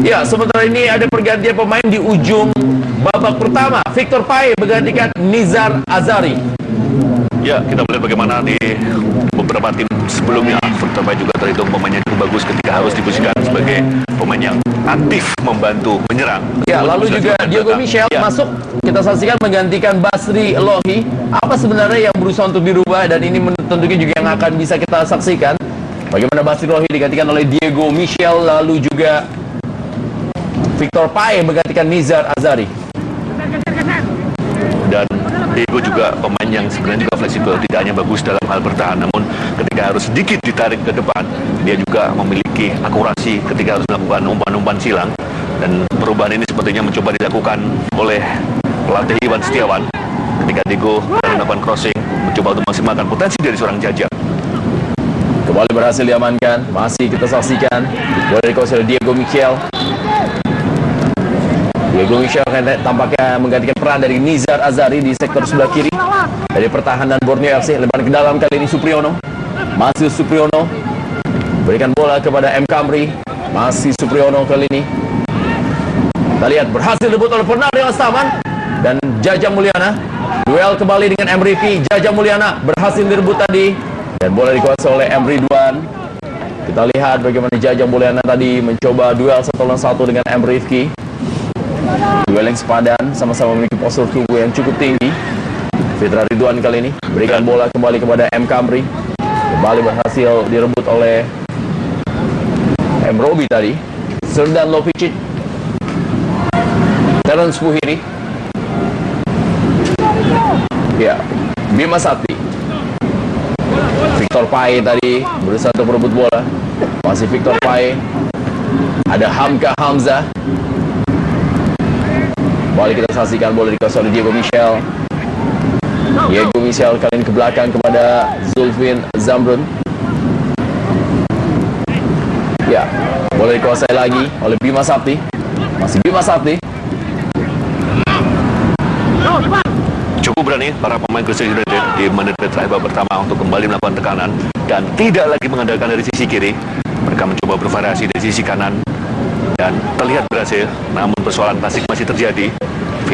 Ya, sementara ini ada pergantian pemain di ujung babak pertama. Victor Pae menggantikan Nizar Azari. Ya, kita melihat bagaimana di beberapa tim sebelumnya Victor Pae juga terhitung pemain yang cukup bagus ketika harus diposisikan sebagai pemain yang aktif membantu menyerang. Ya, lalu juga Diego Michel masuk. Kita saksikan menggantikan Basri Lohi. Apa sebenarnya yang berusaha untuk dirubah, dan ini tentunya juga yang akan bisa kita saksikan. Bagaimana Basri Lohi digantikan oleh Diego Michel, lalu juga Victor Pae menggantikan Nizar Azari. Dan Diego juga pemain yang sebenarnya juga fleksibel, tidak hanya bagus dalam hal bertahan, namun ketika harus sedikit ditarik ke depan, dia juga memiliki akurasi ketika harus melakukan umpan-umpan silang. Dan perubahan ini sepertinya mencoba dilakukan oleh pelatih Iwan Setiawan ketika Diego melakukan crossing, mencoba untuk maksimalkan potensi dari seorang Jajang. Kembali berhasil diamankan. Masih kita saksikan bola dikuasai oleh Diego Michel. Diego Michel tampaknya menggantikan peran dari Nizar Azari di sektor sebelah kiri dari pertahanan Borneo FC. Lebaran ke dalam kali ini Supriyono. Masih Supriyono. Berikan bola kepada M. Kamri. Masih Supriyono kali ini. Kita lihat berhasil debut oleh Bonario Asaman dan Jaja Mulyana. Duel kembali dengan M. Rifki. Jaja Mulyana berhasil direbut tadi dan bola dikuasai oleh M. Ridwan. Kita lihat bagaimana Jaja Mulyana tadi mencoba duel 1 lawan 1 dengan M. Rifki. Duel yang sepadan, sama-sama memiliki postur tubuh yang cukup tinggi. Fitra Ridwan kali ini berikan bola kembali kepada M. Kamri. Kembali berhasil direbut oleh M. Robi tadi. Serdar Lopicic. Terence Puhiri. Ya, Bima Sakti. Victor Pae tadi berusaha untuk merebut bola. Masih Victor Pae. Ada Hamka Hamzah. Kembali kita saksikan bola dikuasai oleh Diego Michel. Diego Michel kali ini ke belakang kepada Zulfin Zamrun. Ya, bola dikuasai lagi oleh Bima Sakti. Masih Bima Sakti. Cukup berani para pemain Gresik United di menit terakhir babak pertama untuk kembali melakukan tekanan dan tidak lagi mengandalkan dari sisi kiri. Mereka mencoba bervariasi dari sisi kanan dan terlihat berhasil, namun persoalan klasik masih terjadi.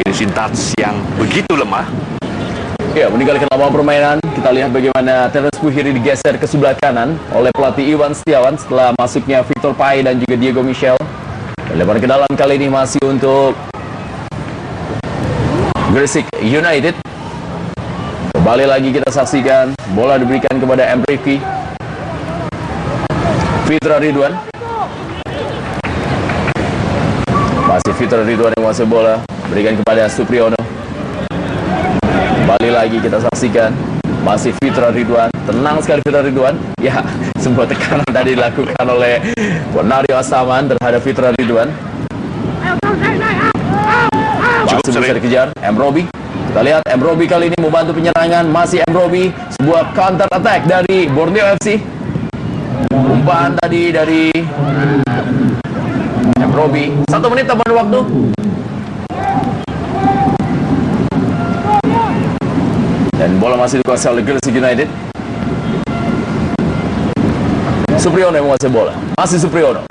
finishing touch yang begitu lemah. Ya, meninggalkan lapangan permainan. Kita lihat bagaimana Terence Puhiri digeser ke sebelah kanan oleh pelatih Iwan Setiawan setelah masuknya Victor Pai dan juga Diego Michel. Lebar ke dalam kali ini masih untuk Gresik United. Kembali lagi kita saksikan bola diberikan kepada M. Rifki. Fitra Ridwan. Masih Fitra Ridwan yang menguasai bola, berikan kepada Supriyono. Kembali lagi kita saksikan masih Fitra Ridwan. Tenang sekali Fitra Ridwan. Ya, sebuah tekanan tadi dilakukan oleh Ponario Astaman terhadap Fitra Ridwan. Masih bisa dikejar M. Robi. Kita lihat M. Robi kali ini membantu penyerangan. Masih M. Robi. Sebuah counter attack dari Borneo FC. Umpan tadi dari M. Robi. 1 menit tambahan waktu. Dan bola masih dikuasai oleh Gresik United. Supriyono yang menguasai bola. Masih Supriyono.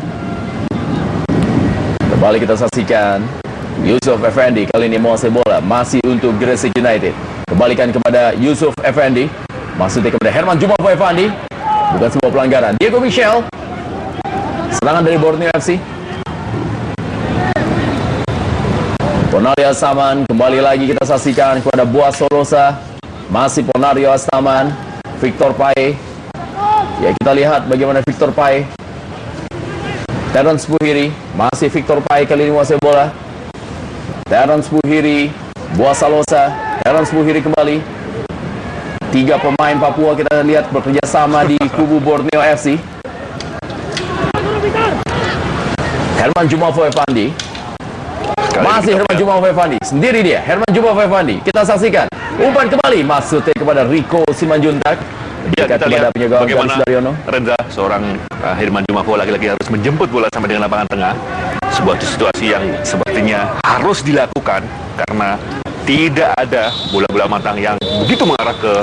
Kembali kita saksikan Yusuf Effendi kali ini menguasai bola. Masih untuk Gresik United. Kembalikan kepada Yusuf Effendi. Maksudnya kepada Herman Jumafo Effendi. Bukan sebuah pelanggaran. Diego Michel. Serangan dari Borneo FC. Ponario Astaman. Kembali lagi kita saksikan kepada Boas Solosa. Masih Ponario Astaman. Victor Pai. Ya, kita lihat bagaimana Victor Pai. Terence Puhiri. Masih Victor Pai kali ini menguasai bola. Terence Puhiri. Boas Solosa. Terence Puhiri kembali. 3 pemain Papua kita lihat bekerja sama di kubu Borneo FC. Herman Jumafo Effendi. Masih Herman Jumafo Effendi. Sendiri dia, Herman Jumafo Effendi. Kita saksikan. Umpan kembali. Maksudnya kepada Rico Simanjuntak. Ya, kita lihat bagaimana Daryono. Renza, seorang Herman Jumafo lagi-lagi harus menjemput bola sampai dengan lapangan tengah. Sebuah situasi yang sepertinya harus dilakukan karena tidak ada bola-bola matang yang begitu mengarah ke